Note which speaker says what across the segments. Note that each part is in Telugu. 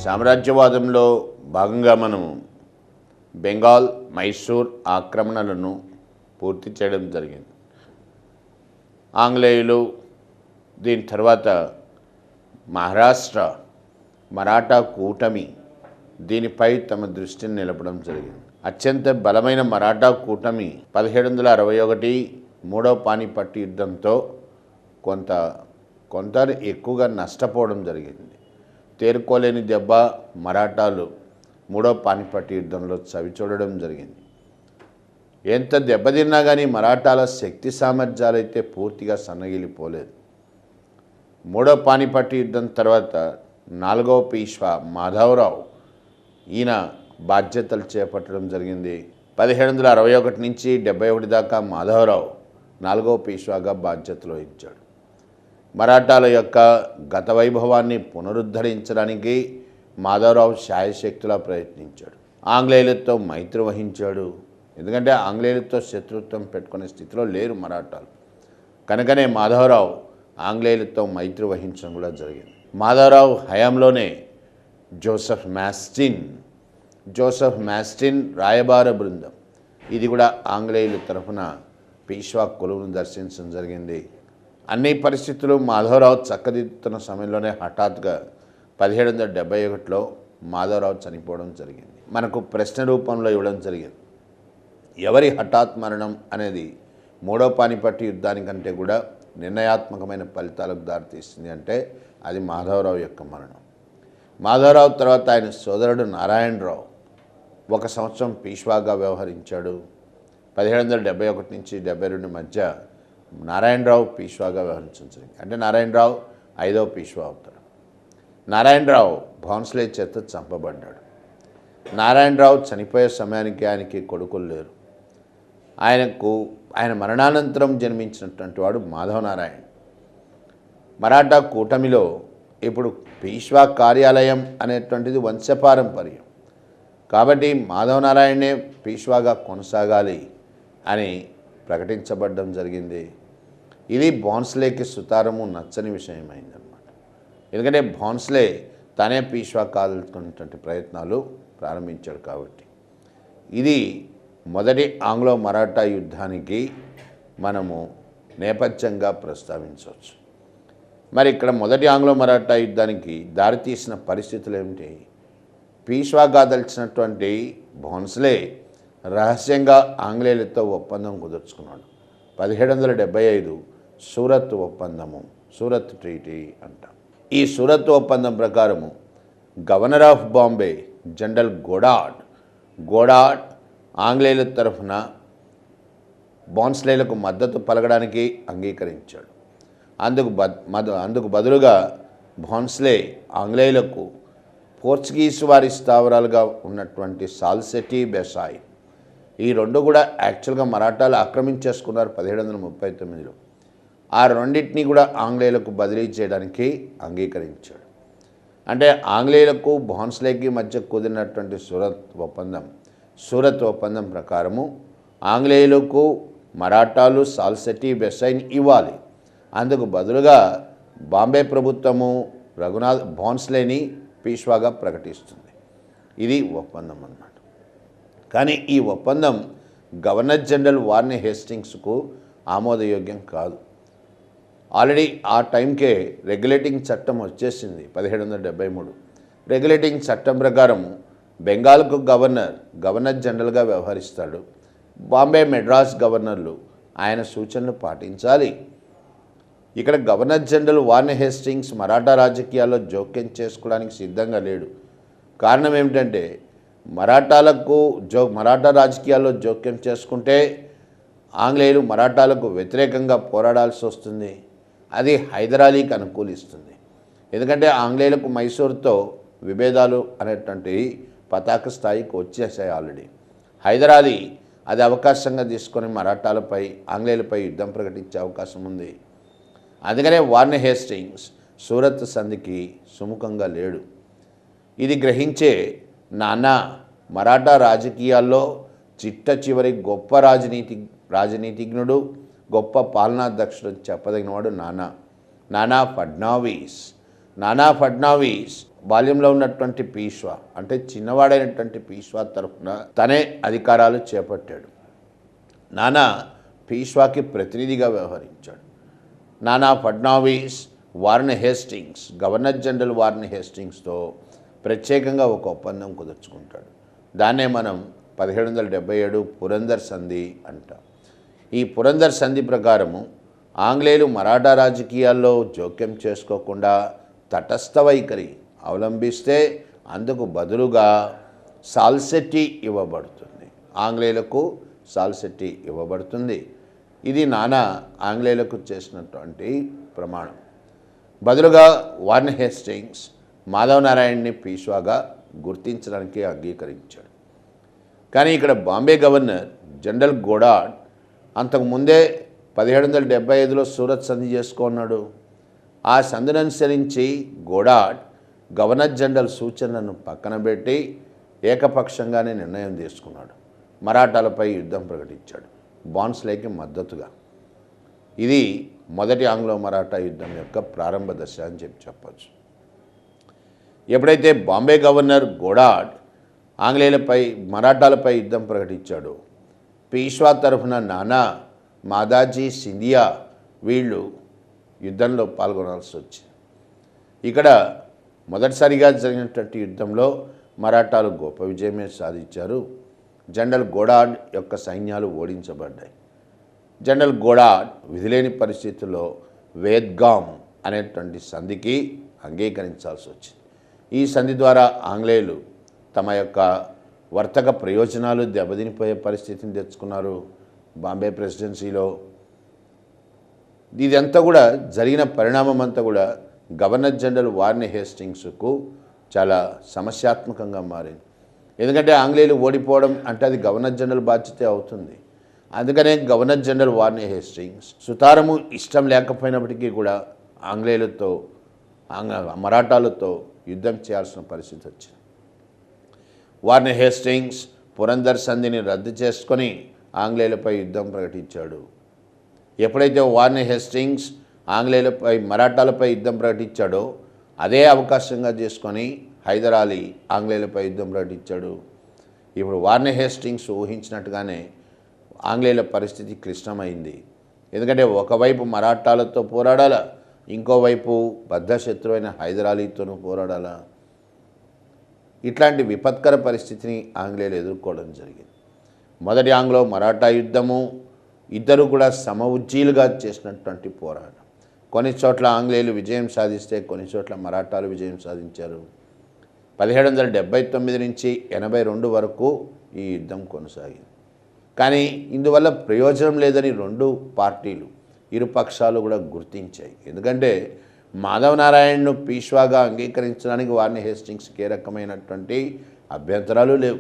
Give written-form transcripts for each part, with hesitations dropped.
Speaker 1: సామ్రాజ్యవాదంలో భాగంగా మనం బెంగాల్ మైసూర్ ఆక్రమణలను పూర్తి చేయడం జరిగింది. ఆంగ్లేయులు దీని తర్వాత మహారాష్ట్ర మరాఠా కూటమి దీనిపై తమ దృష్టిని నిలపడం జరిగింది. అత్యంత బలమైన మరాఠా కూటమి 1761 మూడవ పానిపట్టు యుద్ధంతో కొంత ఎక్కువగా నష్టపోవడం జరిగింది. తేరుకోలేని దెబ్బ మరాఠాలు మూడవ పానిపట్టు యుద్ధంలో చవిచూడడం జరిగింది. ఎంత దెబ్బతిన్నా కానీ మరాఠాల శక్తి సామర్థ్యాలు అయితే పూర్తిగా సన్నగిలిపోలేదు. మూడవ పానిపట్టు యుద్ధం తర్వాత 4వ పీష్వా మాధవరావు ఈయన బాధ్యతలు చేపట్టడం జరిగింది. 1761 నుంచి 71 దాకా మాధవరావు 4వ పీష్వాగా బాధ్యతలు వహించాడు. మరాఠాల యొక్క గత వైభవాన్ని పునరుద్ధరించడానికి మాధవరావు శాయశక్తులా ప్రయత్నించాడు. ఆంగ్లేయులతో మైత్రి వహించాడు. ఎందుకంటే ఆంగ్లేయులతో శత్రుత్వం పెట్టుకునే స్థితిలో లేరు మరాఠాలు. కనుకనే మాధవరావు ఆంగ్లేయులతో మైత్రి వహించడం కూడా జరిగింది. మాధవరావు హయాంలోనే జోసెఫ్ మాస్టిన్ రాయబార బృందం ఇది కూడా ఆంగ్లేయుల తరఫున పీష్వా కొలువును దర్శించడం జరిగింది. అన్ని పరిస్థితులు మాధవరావు చక్కదిద్దుతున్న సమయంలోనే హఠాత్తుగా 1771లో మాధవరావు చనిపోవడం జరిగింది. మనకు ప్రశ్న రూపంలో ఇవ్వడం జరిగింది. ఎవరి హఠాత్ మరణం అనేది మూడవ పానిపట్టు యుద్ధానికంటే కూడా నిర్ణయాత్మకమైన ఫలితాలకు దారితీస్తుంది అంటే అది మాధవరావు యొక్క మరణం. మాధవరావు తర్వాత ఆయన సోదరుడు నారాయణరావు 1 సంవత్సరం పీష్వాగా వ్యవహరించాడు. 1771 నుంచి 72 మధ్య నారాయణరావు పీష్వాగా వ్యవహరించడం జరిగింది. అంటే నారాయణరావు 5వ పీష్వా అవుతాడు. నారాయణరావు భోన్స్లే చేత చంపబడ్డాడు. నారాయణరావు చనిపోయే సమయానికి ఆయనకి కొడుకులు లేరు. ఆయన మరణానంతరం జన్మించినటువంటి వాడు మాధవ నారాయణ్. మరాఠా కూటమిలో ఇప్పుడు పీష్వా కార్యాలయం అనేటువంటిది వంశపారంపర్యం. కాబట్టి మాధవ నారాయణే పీష్వాగా కొనసాగాలి అని ప్రకటించబడడం జరిగింది. ఇది భోన్స్లేకి సుతారము నచ్చని విషయమైందన్నమాట. ఎందుకంటే భోన్స్లే తనే పీష్వా కావాలనుకున్నటువంటి ప్రయత్నాలు ప్రారంభించాడు. కాబట్టి ఇది మొదటి ఆంగ్లో మరాఠా యుద్ధానికి మనము నేపథ్యంగా ప్రస్తావించవచ్చు. మరి ఇక్కడ మొదటి ఆంగ్లో మరాఠా యుద్ధానికి దారితీసిన పరిస్థితులు ఏమిటి? పీష్వాగా దలిచినటువంటి భోన్స్లే రహస్యంగా ఆంగ్లేయులతో ఒప్పందం కుదుర్చుకున్నాడు. 1775 సూరత్ ఒప్పందము, సూరత్ ట్రీటీ అంట. ఈ సూరత్ ఒప్పందం ప్రకారము governor of Bombay general Goddard ఆంగ్లేయుల తరఫున భోన్స్లేలకు మద్దతు పలకడానికి అంగీకరించాడు. అందుకు బదులుగా భోన్స్లే ఆంగ్లేయులకు పోర్చుగీసు వారి స్థావరాలుగా ఉన్నటువంటి సాల్సెటీ బెసాయ్ ఈ రెండు కూడా యాక్చువల్గా మరాఠాలు ఆక్రమించేసుకున్నారు 1739లో. ఆ రెండింటినీ కూడా ఆంగ్లేయులకు బదిలీ చేయడానికి అంగీకరించాడు. అంటే ఆంగ్లేయులకు భోన్స్లేకి మధ్య కుదిరినటువంటి సూరత్ ఒప్పందం ప్రకారము ఆంగ్లేయులకు మరాఠాలు సాల్సెటీ బెసైన్ ఇవ్వాలి. అందుకు బదులుగా బాంబే ప్రభుత్వము భోన్స్లేని పీష్వాగా ప్రకటిస్తుంది. ఇది ఒప్పందం అన్నమాట. కానీ ఈ ఒప్పందం గవర్నర్ జనరల్ వార్నే హేస్టింగ్స్కు ఆమోదయోగ్యం కాదు. ఆల్రెడీ ఆ టైంకే రెగ్యులేటింగ్ చట్టం వచ్చేసింది 1773. రెగ్యులేటింగ్ చట్టం ప్రకారం బెంగాల్కు గవర్నర్ జనరల్గా వ్యవహరిస్తాడు. బాంబే మెడ్రాస్ గవర్నర్లు ఆయన సూచనలు పాటించాలి. ఇక్కడ గవర్నర్ జనరల్ వార్నే హేస్టింగ్స్ మరాఠా రాజకీయాల్లో జోక్యం చేసుకోవడానికి సిద్ధంగా లేడు. కారణం ఏమిటంటే మరాఠా రాజకీయాల్లో జోక్యం చేసుకుంటే ఆంగ్లేయులు మరాఠాలకు వ్యతిరేకంగా పోరాడాల్సి వస్తుంది. అది హైదరాలీకి అనుకూలిస్తుంది. ఎందుకంటే ఆంగ్లేయులకు మైసూర్తో విభేదాలు అనేటువంటి పతాక స్థాయికి వచ్చేసాయి ఆల్రెడీ. హైదరాలీ అది అవకాశంగా తీసుకొని ఆంగ్లేయులపై యుద్ధం ప్రకటించే అవకాశం ఉంది. అందుకనే వార్నే హేస్టింగ్స్ సూరత్ సంధికి సుముఖంగా లేడు. ఇది గ్రహించే నానా మరాఠా రాజకీయాల్లో చిట్ట చివరి గొప్ప రాజనీతిజ్ఞుడు, గొప్ప పాలనాధ్యక్షుడు చెప్పదగినవాడు నానా ఫడ్నవీస్. నానా ఫడ్నవీస్ బాల్యంలో ఉన్నటువంటి పీష్వా అంటే చిన్నవాడైనటువంటి పీష్వా తరఫున తనే అధికారాలు చేపట్టాడు. నానా పీష్వాకి ప్రతినిధిగా వ్యవహరించాడు. Nana Phadnavis Warren Hastings, governor general Warren హేస్టింగ్స్తో ప్రత్యేకంగా ఒక ఒప్పందం కుదుర్చుకుంటాడు. దాన్నే మనం 1777 పురందర్ సంధి అంటాం. ఈ పురందర్ సంధి ప్రకారము ఆంగ్లేయులు మరాఠా రాజకీయాల్లో జోక్యం చేసుకోకుండా తటస్థ వైఖరి అవలంబిస్తే అందుకు బదులుగా సాల్సెట్టి ఇవ్వబడుతుంది. ఆంగ్లేయులకు సాల్సెట్టి ఇవ్వబడుతుంది. ఇది నానా ఆంగ్లేయులకు చేసినటువంటి ప్రమాణం. బదులుగా వార్న్ హేస్టింగ్స్ మాధవ్ నారాయణ్ని పీష్వాగా గుర్తించడానికి అంగీకరించాడు. కానీ ఇక్కడ బాంబే గవర్నర్ జనరల్ గోడాడ్ అంతకుముందే 1775లో సూరత్ సంధి చేసుకున్నాడు. ఆ సంధిని అనుసరించి గోడాడ్ గవర్నర్ జనరల్ సూచనలను పక్కన పెట్టి ఏకపక్షంగానే నిర్ణయం తీసుకున్నాడు. మరాఠాలపై యుద్ధం ప్రకటించాడు బాన్స్లేకి మద్దతుగా. ఇది మొదటి ఆంగ్లో మరాఠా యుద్ధం యొక్క ప్రారంభ దశ అని చెప్పచ్చు. ఎప్పుడైతే బాంబే గవర్నర్ గోడాడ్ ఆంగ్లేయులపై మరాఠాలపై యుద్ధం ప్రకటించాడో పీష్వా తరఫున నానా, మాదాజీ, సింధియా వీళ్ళు యుద్ధంలో పాల్గొనాల్సి వచ్చింది. ఇక్కడ మొదటిసారిగా జరిగినటువంటి యుద్ధంలో మరాఠాలు గొప్ప విజయమే సాధించారు. జనరల్ గోడాడ్ యొక్క సైన్యాలు ఓడించబడ్డాయి. జనరల్ గోడాడ్ విధిలేని పరిస్థితుల్లో వేద్గామ్ అనేటువంటి సంధికి అంగీకరించాల్సి వచ్చింది. ఈ సంధి ద్వారా ఆంగ్లేయులు తమ యొక్క వర్తక ప్రయోజనాలు దెబ్బతినిపోయే పరిస్థితిని తెచ్చుకున్నారు. బాంబే ప్రెసిడెన్సీలో ఇదంతా కూడా జరిగిన పరిణామం అంతా కూడా గవర్నర్ జనరల్ వార్న్ హేస్టింగ్స్కు చాలా సమస్యాత్మకంగా మారింది. ఎందుకంటే ఆంగ్లేయులు ఓడిపోవడం అంటే అది గవర్నర్ జనరల్ బాధ్యతే అవుతుంది. అందుకనే గవర్నర్ జనరల్ వార్న్ హేస్టింగ్స్ సుతారము ఇష్టం లేకపోయినప్పటికీ కూడా ఆంగ్లేయులతో మరాఠాలతో యుద్ధం చేయాల్సిన పరిస్థితి వచ్చింది. వార్న్ హేస్టింగ్స్ పురందర్ సంధిని రద్దు చేసుకొని ఆంగ్లేయులపై యుద్ధం ప్రకటించాడు. ఎప్పుడైతే వార్న్ హేస్టింగ్స్ ఆంగ్లేయులపై మరాఠాలపై యుద్ధం ప్రకటించాడో అదే అవకాశంగా చేసుకొని హైదర్ అలీ ఆంగ్లేయులపై యుద్ధం ప్రకటించాడు. ఇప్పుడు వార్న్ హేస్టింగ్స్ ఊహించినట్టుగానే ఆంగ్లేయుల పరిస్థితి క్లిష్టమైంది. ఎందుకంటే ఒకవైపు మరాఠాలతో పోరాడాలా, ఇంకోవైపు బద్ధశత్రువైన హైదర్ అలీతోనూ పోరాడాలా. ఇట్లాంటి విపత్కర పరిస్థితిని ఆంగ్లేయులు ఎదుర్కోవడం జరిగింది. మొదటి ఆంగ్లో మరాఠా యుద్ధము ఇద్దరు కూడా సమఉజ్జీలుగా చేసినటువంటి పోరాటం. కొన్ని చోట్ల ఆంగ్లేయులు విజయం సాధిస్తే కొన్ని చోట్ల మరాఠాలు విజయం సాధించారు. 1779 నుంచి 82 వరకు ఈ యుద్ధం కొనసాగింది. కానీ ఇందువల్ల ప్రయోజనం లేదని రెండు పార్టీలు ఇరు పక్షాలు కూడా గుర్తించాయి. ఎందుకంటే మాధవ్ నారాయణ్ను పీష్వాగా అంగీకరించడానికి వార్న్ హేస్టింగ్స్కి ఏ రకమైనటువంటి అభ్యంతరాలు లేవు.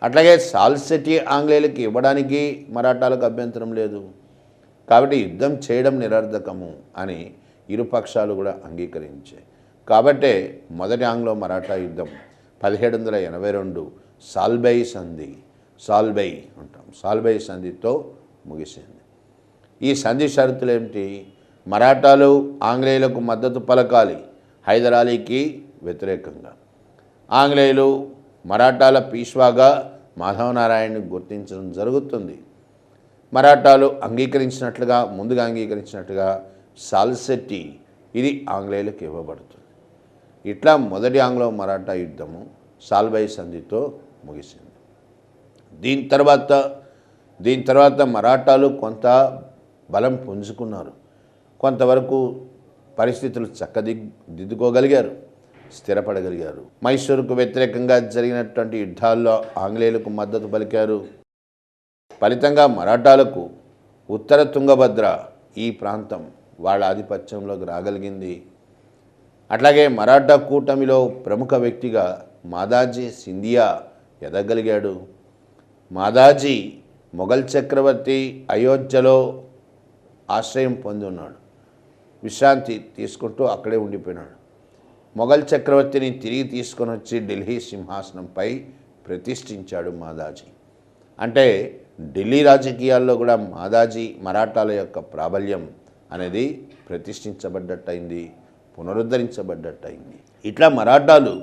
Speaker 1: అట్లాగే సాల్సెట్టి ఆంగ్లేయులకి ఇవ్వడానికి మరాఠాలకు అభ్యంతరం లేదు. కాబట్టి యుద్ధం చేయడం నిరర్ధకము అని ఇరు పక్షాలు కూడా అంగీకరించాయి. కాబట్టే మొదటి ఆంగ్లో మరాఠా యుద్ధం 1782 సాల్బై సంధి, సాల్బై అంటాం, సాల్బై సంధితో ముగిసింది. ఈ సంధి షరతులు ఏమిటి? మరాఠాలు ఆంగ్లేయులకు మద్దతు పలకాలి హైదర్ అలీకి వ్యతిరేకంగా. ఆంగ్లేయులు మరాఠాల పీష్వాగా మాధవ్ నారాయణ్ని గుర్తించడం జరుగుతుంది. మరాఠాలు ముందుగా అంగీకరించినట్లుగా సాల్సెట్టి ఇది ఆంగ్లేయులకు ఇవ్వబడుతుంది. ఇట్లా మొదటి ఆంగ్లో మరాఠా యుద్ధము సాల్బై సంధితో ముగిసింది. దీని తర్వాత మరాఠాలు కొంత బలం పుంజుకున్నారు. కొంతవరకు పరిస్థితులు చక్కదిద్దుకోగలిగారు, స్థిరపడగలిగారు. మైసూరుకు వ్యతిరేకంగా జరిగినటువంటి యుద్ధాల్లో ఆంగ్లేయులకు మద్దతు పలికారు. ఫలితంగా మరాఠాలకు ఉత్తర తుంగభద్ర ఈ ప్రాంతం వాళ్ళ ఆధిపత్యంలోకి రాగలిగింది. అట్లాగే మరాఠా కూటమిలో ప్రముఖ వ్యక్తిగా మాదాజీ సింధియా ఎదగలిగాడు. మాదాజీ మొఘల్ చక్రవర్తి అయోధ్యలో ఆశ్రయం పొంది ఉన్నాడు. విశ్రాంతి తీసుకుంటూ అక్కడే ఉండిపోయినాడు. మొఘల్ చక్రవర్తిని తిరిగి తీసుకొని వచ్చి ఢిల్లీ సింహాసనంపై ప్రతిష్ఠించాడు మాదాజీ. అంటే ఢిల్లీ రాజకీయాల్లో కూడా మాదాజీ మరాఠాల యొక్క ప్రాబల్యం అనేది ప్రతిష్ఠించబడ్డట్టయింది. పునరుద్ధరించబడ్డట్టయింది. ఇట్లా మరాఠాలు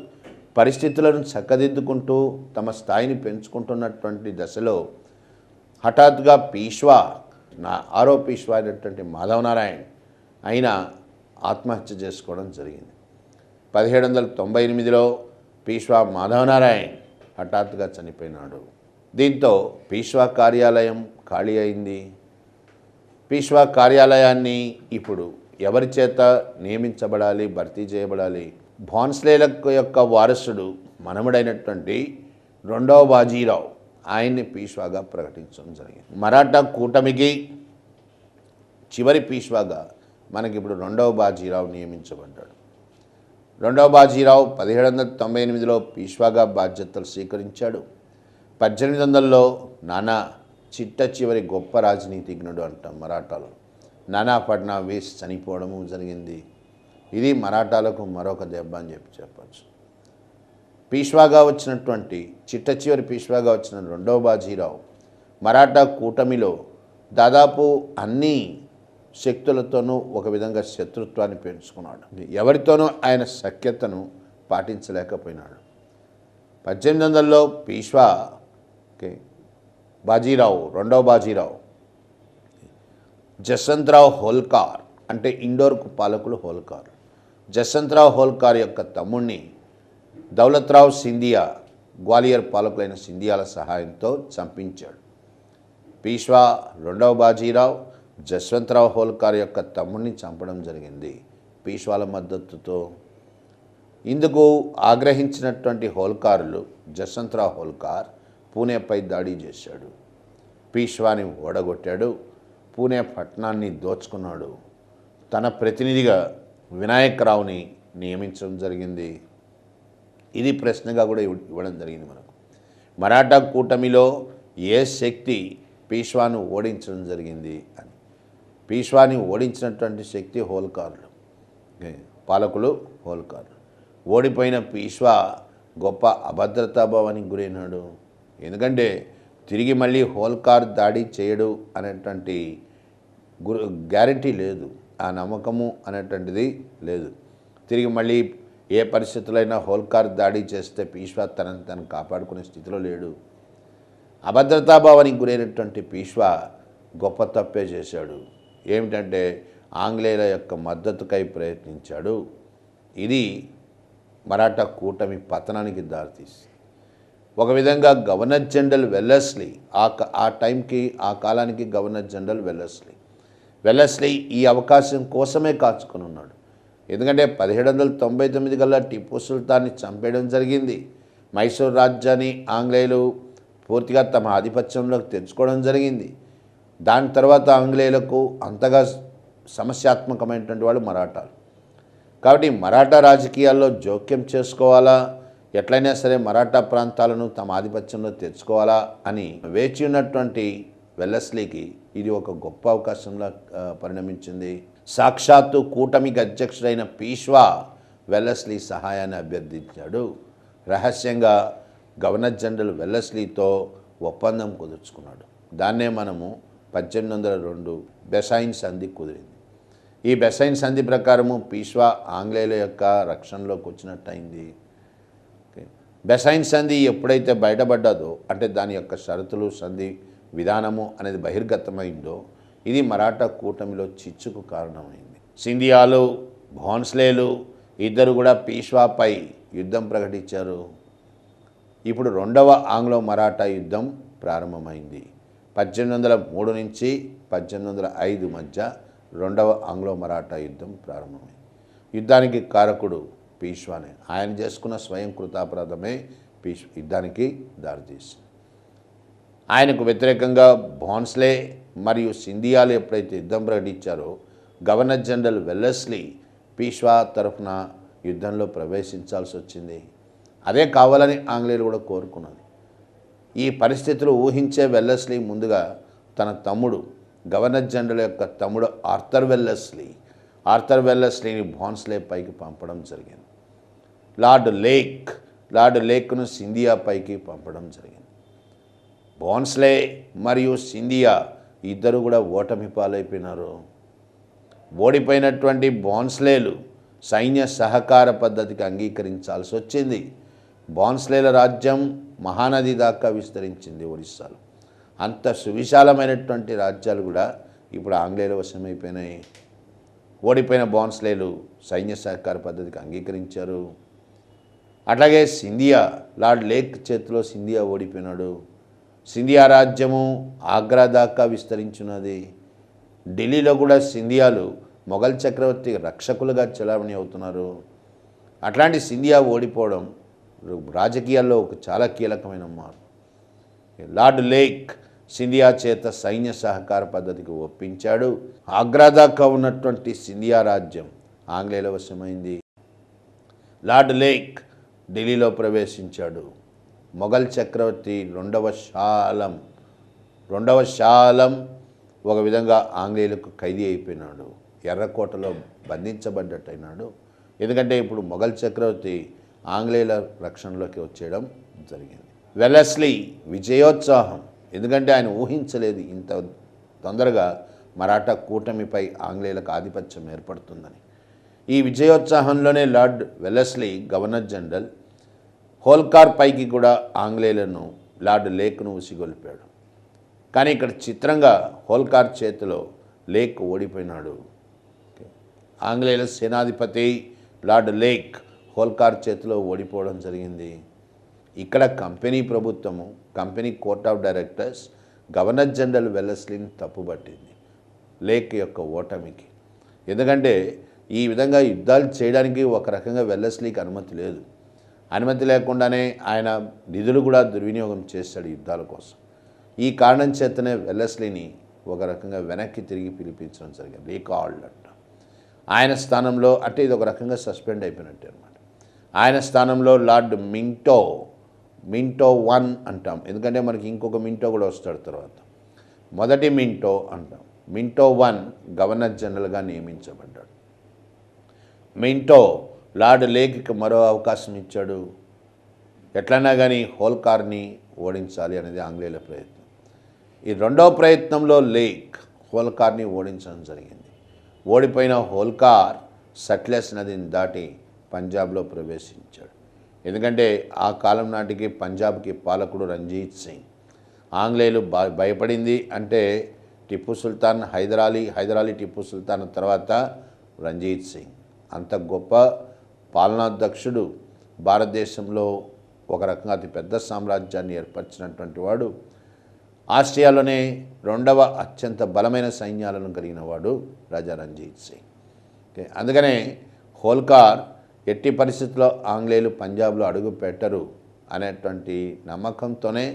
Speaker 1: పరిస్థితులను చక్కదిద్దుకుంటూ తమ స్థాయిని పెంచుకుంటున్నటువంటి దశలో హఠాత్తుగా పీష్వా ఆరో పీష్వా అయినటువంటి మాధవనారాయణ్ ఆయన ఆత్మహత్య చేసుకోవడం జరిగింది. 1798లో పీష్వా మాధవనారాయణ్ హఠాత్తుగా చనిపోయినాడు. దీంతో పీష్వా కార్యాలయం ఖాళీ అయింది. పీష్వా కార్యాలయాన్ని ఇప్పుడు ఎవరి చేత నియమించబడాలి, భర్తీ చేయబడాలి? భోన్స్లేల యొక్క వారసుడు మనముడైనటువంటి రెండవ బాజీరావు ఆయన్ని పీష్వాగా ప్రకటించడం జరిగింది. మరాఠా కూటమికి చివరి పీష్వాగా మనకి ఇప్పుడు రెండవ బాజీరావు నియమించబడ్డాడు. రెండవ బాజీరావు 1798లో పీష్వాగా బాధ్యతలు స్వీకరించాడు. 1800లో నానా చిట్ట చివరి గొప్ప రాజనీతిజ్ఞుడు అంటాం మరాఠాలో నానా ఫడ్నవీస్ చనిపోవడము జరిగింది. ఇది మరాఠాలకు మరొక దెబ్బ అని చెప్పచ్చు. పీష్వాగా వచ్చినటువంటి చిట్ట చివరి పీష్వాగా వచ్చిన రెండవ బాజీరావు మరాఠా కూటమిలో దాదాపు అన్ని శక్తులతోనూ ఒక విధంగా శత్రుత్వాన్ని పెంచుకున్నాడు. ఎవరితోనూ ఆయన సఖ్యతను పాటించలేకపోయినాడు. 1800లో పీష్వా బాజీరావు రెండవ బాజీరావు జస్వంతరావు హోల్కార్ అంటే ఇండోర్కు పాలకులు హోల్కార్, జస్వంతరావు హోల్కార్ యొక్క తమ్ముణ్ణి దౌలత్రావు సింధియా గ్వాలియర్ పాలకులైన సింధియాల సహాయంతో చంపించాడు. పీష్వా రెండవ బాజీరావు జస్వంతరావు హోల్కార్ యొక్క తమ్ముడిని చంపడం జరిగింది పీష్వాల మద్దతుతో. ఇందుకు ఆగ్రహించినటువంటి హోల్కారులు జస్వంతరావు హోల్కార్ పూణేపై దాడి చేశాడు. పీష్వాని ఓడగొట్టాడు. పూణే పట్టణాన్ని దోచుకున్నాడు. తన ప్రతినిధిగా వినాయకరావుని నియమించడం జరిగింది. ఇది ప్రశ్నగా కూడా ఇవ్వడం జరిగింది మనకు. మరాఠా కూటమిలో ఏ శక్తి పీష్వాను ఓడించడం జరిగింది అని. పీష్వాని ఓడించినటువంటి శక్తి హోల్కార్లు, పాలకులు హోల్కార్లు. ఓడిపోయిన పీష్వా గొప్ప అభద్రతాభావానికి గురైనాడు. ఎందుకంటే తిరిగి మళ్ళీ హోల్కార్ దాడి చేయడు అనేటువంటి గ్యారంటీ లేదు, ఆ నమ్మకము అనేటువంటిది లేదు. తిరిగి మళ్ళీ ఏ పరిస్థితులైనా హోల్కార్ దాడి చేస్తే పీష్వా తనను తను కాపాడుకునే స్థితిలో లేడు. అభద్రతాభావానికి గురైనటువంటి పీష్వా గొప్ప తప్పే చేశాడు. ఏమిటంటే ఆంగ్లేయుల యొక్క మద్దతుకై ప్రయత్నించాడు. ఇది మరాఠా కూటమి పతనానికి దారితీసింది. ఒక విధంగా గవర్నర్ జనరల్ వెల్లెస్లీ ఆ టైంకి ఆ కాలానికి గవర్నర్ జనరల్ వెల్లెస్లీ ఈ అవకాశం కోసమే కాచుకొని ఉన్నాడు. ఎందుకంటే 1799 కల్లా టిప్పు సుల్తాన్ని చంపేయడం జరిగింది. మైసూర్ రాజ్యాన్ని ఆంగ్లేయులు పూర్తిగా తమ ఆధిపత్యంలోకి తెచ్చుకోవడం జరిగింది. దాని తర్వాత ఆంగ్లేయులకు అంతగా సమస్యాత్మకమైనటువంటి వాళ్ళు మరాఠాలు. కాబట్టి మరాఠా రాజకీయాల్లో జోక్యం చేసుకోవాలా, ఎట్లయినా సరే మరాఠా ప్రాంతాలను తమ ఆధిపత్యంలో తెచ్చుకోవాలా అని వేచి ఉన్నటువంటి వెల్లెస్లీకి ఇది ఒక గొప్ప అవకాశంలా పరిణమించింది. సాక్షాత్తు కూటమికి అధ్యక్షుడైన పీష్వా వెల్లెస్లీ సహాయాన్ని అభ్యర్థించాడు. రహస్యంగా గవర్నర్ జనరల్ వెల్లెస్లీతో ఒప్పందం కుదుర్చుకున్నాడు. దాన్నే మనము 1802 బెసైన్ సంధి కుదిరింది. ఈ బెసైన్ సంధి ప్రకారము పీష్వా ఆంగ్లేయుల యొక్క రక్షణలోకి వచ్చినట్టయింది. బెసైన్ సంధి ఎప్పుడైతే బయటపడ్డదో, అంటే దాని యొక్క షరతులు, సంధి విధానము అనేది బహిర్గతమైందో, ఇది మరాఠా కూటమిలో చిచ్చుకు కారణమైంది. సింధియాలు, భోన్స్లేలు ఇద్దరు కూడా పీష్వాపై యుద్ధం ప్రకటించారు. ఇప్పుడు రెండవ ఆంగ్లో మరాఠా యుద్ధం ప్రారంభమైంది. 1803 నుంచి 1805 మధ్య రెండవ ఆంగ్లో మరాఠా యుద్ధం ప్రారంభమైంది. యుద్ధానికి కారకుడు పీష్వానే. ఆయన చేసుకున్న స్వయం కృతాపరాధమే యుద్ధానికి దారితీసింది. ఆయనకు వ్యతిరేకంగా భోన్స్లే మరియు సింధియాలు ఎప్పుడైతే యుద్ధం ప్రకటించారో, గవర్నర్ జనరల్ వెల్లెస్లీ పీష్వా తరఫున యుద్ధంలో ప్రవేశించాల్సి వచ్చింది. అదే కావాలని ఆంగ్లేయులు కూడా కోరుకున్నది. ఈ పరిస్థితులు ఊహించే వెల్లెస్లీ ముందుగా తన తమ్ముడు, గవర్నర్ జనరల్ యొక్క తమ్ముడు ఆర్థర్ వెల్లెస్లీని భోన్స్లే పైకి పంపడం జరిగింది. లార్డ్ లేక్ను సింధియా పైకి పంపడం జరిగింది. భోన్స్లే మరియు సింధియా ఇద్దరు కూడా ఓటమి పాలైపోయినారు. ఓడిపోయినటువంటి భోన్స్లేలు సైన్య సహకార పద్ధతికి అంగీకరించాల్సి వచ్చింది. బాన్స్లేల రాజ్యం మహానది దాకా విస్తరించింది ఒరిస్సాలో. అంత సువిశాలమైనటువంటి రాజ్యాలు కూడా ఇప్పుడు ఆంగ్లేయుల వశమైపోయినాయి. ఓడిపోయిన బాన్స్లేలు సైన్య సహకార పద్ధతికి అంగీకరించారు. అట్లాగే సింధియా, లార్డ్ లేక్ చేతిలో సింధియా ఓడిపోయినాడు. సింధియా రాజ్యము ఆగ్రా దాకా విస్తరించున్నది. ఢిల్లీలో కూడా సింధియాలు మొఘల్ చక్రవర్తి రక్షకులుగా చలామణి అవుతున్నారు. అట్లాంటి సింధియా ఓడిపోవడం రాజకీయాల్లో ఒక చాలా కీలకమైన మార్పు. లార్డ్ లేక్ సింధియా చేత సైన్య సహకార పద్ధతికి ఒప్పించాడు. ఆగ్రా దాకా ఉన్నటువంటి సింధియా రాజ్యం ఆంగ్లేయుల వశమైంది. లార్డ్ లేక్ ఢిల్లీలో ప్రవేశించాడు. మొఘల్ చక్రవర్తి రెండవ షాలం ఒక విధంగా ఆంగ్లేయులకు ఖైదీ అయిపోయినాడు. ఎర్రకోటలో బంధించబడ్డట్టయినాడు. ఎందుకంటే ఇప్పుడు మొఘల్ చక్రవర్తి ఆంగ్లేయుల రక్షణలోకి వచ్చేయడం జరిగింది. వెల్లెస్లీ విజయోత్సాహం, ఎందుకంటే ఆయన ఊహించలేదు ఇంత తొందరగా మరాఠా కూటమిపై ఆంగ్లేయులకు ఆధిపత్యం ఏర్పడుతుందని. ఈ విజయోత్సాహంలోనే లార్డ్ వెల్లెస్లీ గవర్నర్ జనరల్ హోల్కార్ పైకి కూడా ఆంగ్లేయులను లార్డ్ లేక్ను ఉసిగొల్పాడు. కానీ ఇక్కడ చిత్రంగా హోల్కార్ చేతిలో లేక్ ఓడిపోయినాడు. ఆంగ్లేయుల సేనాధిపతి లార్డ్ లేక్ హోల్కార్ చేతిలో ఓడిపోవడం జరిగింది. ఇక్కడ కంపెనీ ప్రభుత్వము, company court of directors governor general వెల్లెస్లీని తప్పుపట్టింది లేక్ యొక్క ఓటమికి. ఎందుకంటే ఈ విధంగా యుద్ధాలు చేయడానికి ఒక రకంగా వెల్లెస్లీకి అనుమతి లేదు. అనుమతి లేకుండానే ఆయన నిధులు కూడా దుర్వినియోగం చేశాడు యుద్ధాల కోసం. ఈ కారణం చేతనే వెల్లెస్లీని ఒక రకంగా వెనక్కి తిరిగి పిలిపించడం జరిగింది. రీకాల్డ్ అంట. ఆయన స్థానంలో అంటే ఇది ఒక రకంగా సస్పెండ్ అయిపోయినట్టే అనమాట. ఆయన స్థానంలో లార్డ్ మింటో 1 అంటాం, ఎందుకంటే మనకి ఇంకొక మింటో కూడా వస్తాడు తర్వాత. మొదటి మింటో అంటాం. మింటో 1 గవర్నర్ జనరల్గా నియమించబడ్డాడు. మింటో లార్డ్ లేక్కి మరో అవకాశం ఇచ్చాడు. ఎట్లన్నా కానీ హోల్కార్ని ఓడించాలి అనేది ఆంగ్లేయుల ప్రయత్నం. ఈ రెండవ ప్రయత్నంలో లేక్ హోల్కార్ని ఓడించడం జరిగింది. ఓడిపోయిన హోల్కార్ సట్లెస్ నదిని దాటి పంజాబ్లో ప్రవేశించాడు. ఎందుకంటే ఆ కాలం నాటికి పంజాబ్కి పాలకుడు రంజీత్ సింగ్. ఆంగ్లేయులు భయపడింది అంటే టిప్పు సుల్తాన్, హైదరాలీ టిప్పు సుల్తాన్ తర్వాత రంజీత్ సింగ్. అంత గొప్ప పాలనాధ్యక్షుడు, భారతదేశంలో ఒక రకంగా అతి పెద్ద సామ్రాజ్యాన్ని ఏర్పరిచినటువంటి వాడు, ఆస్ట్రియాలోనే రెండవ అత్యంత బలమైన సైన్యాలను కలిగిన వాడు రాజా రంజీత్ సింగ్. అందుకనే హోల్కార్ ఎట్టి పరిస్థితుల్లో ఆంగ్లేయులు పంజాబ్లో అడుగు పెట్టరు అనేటువంటి నమ్మకంతోనే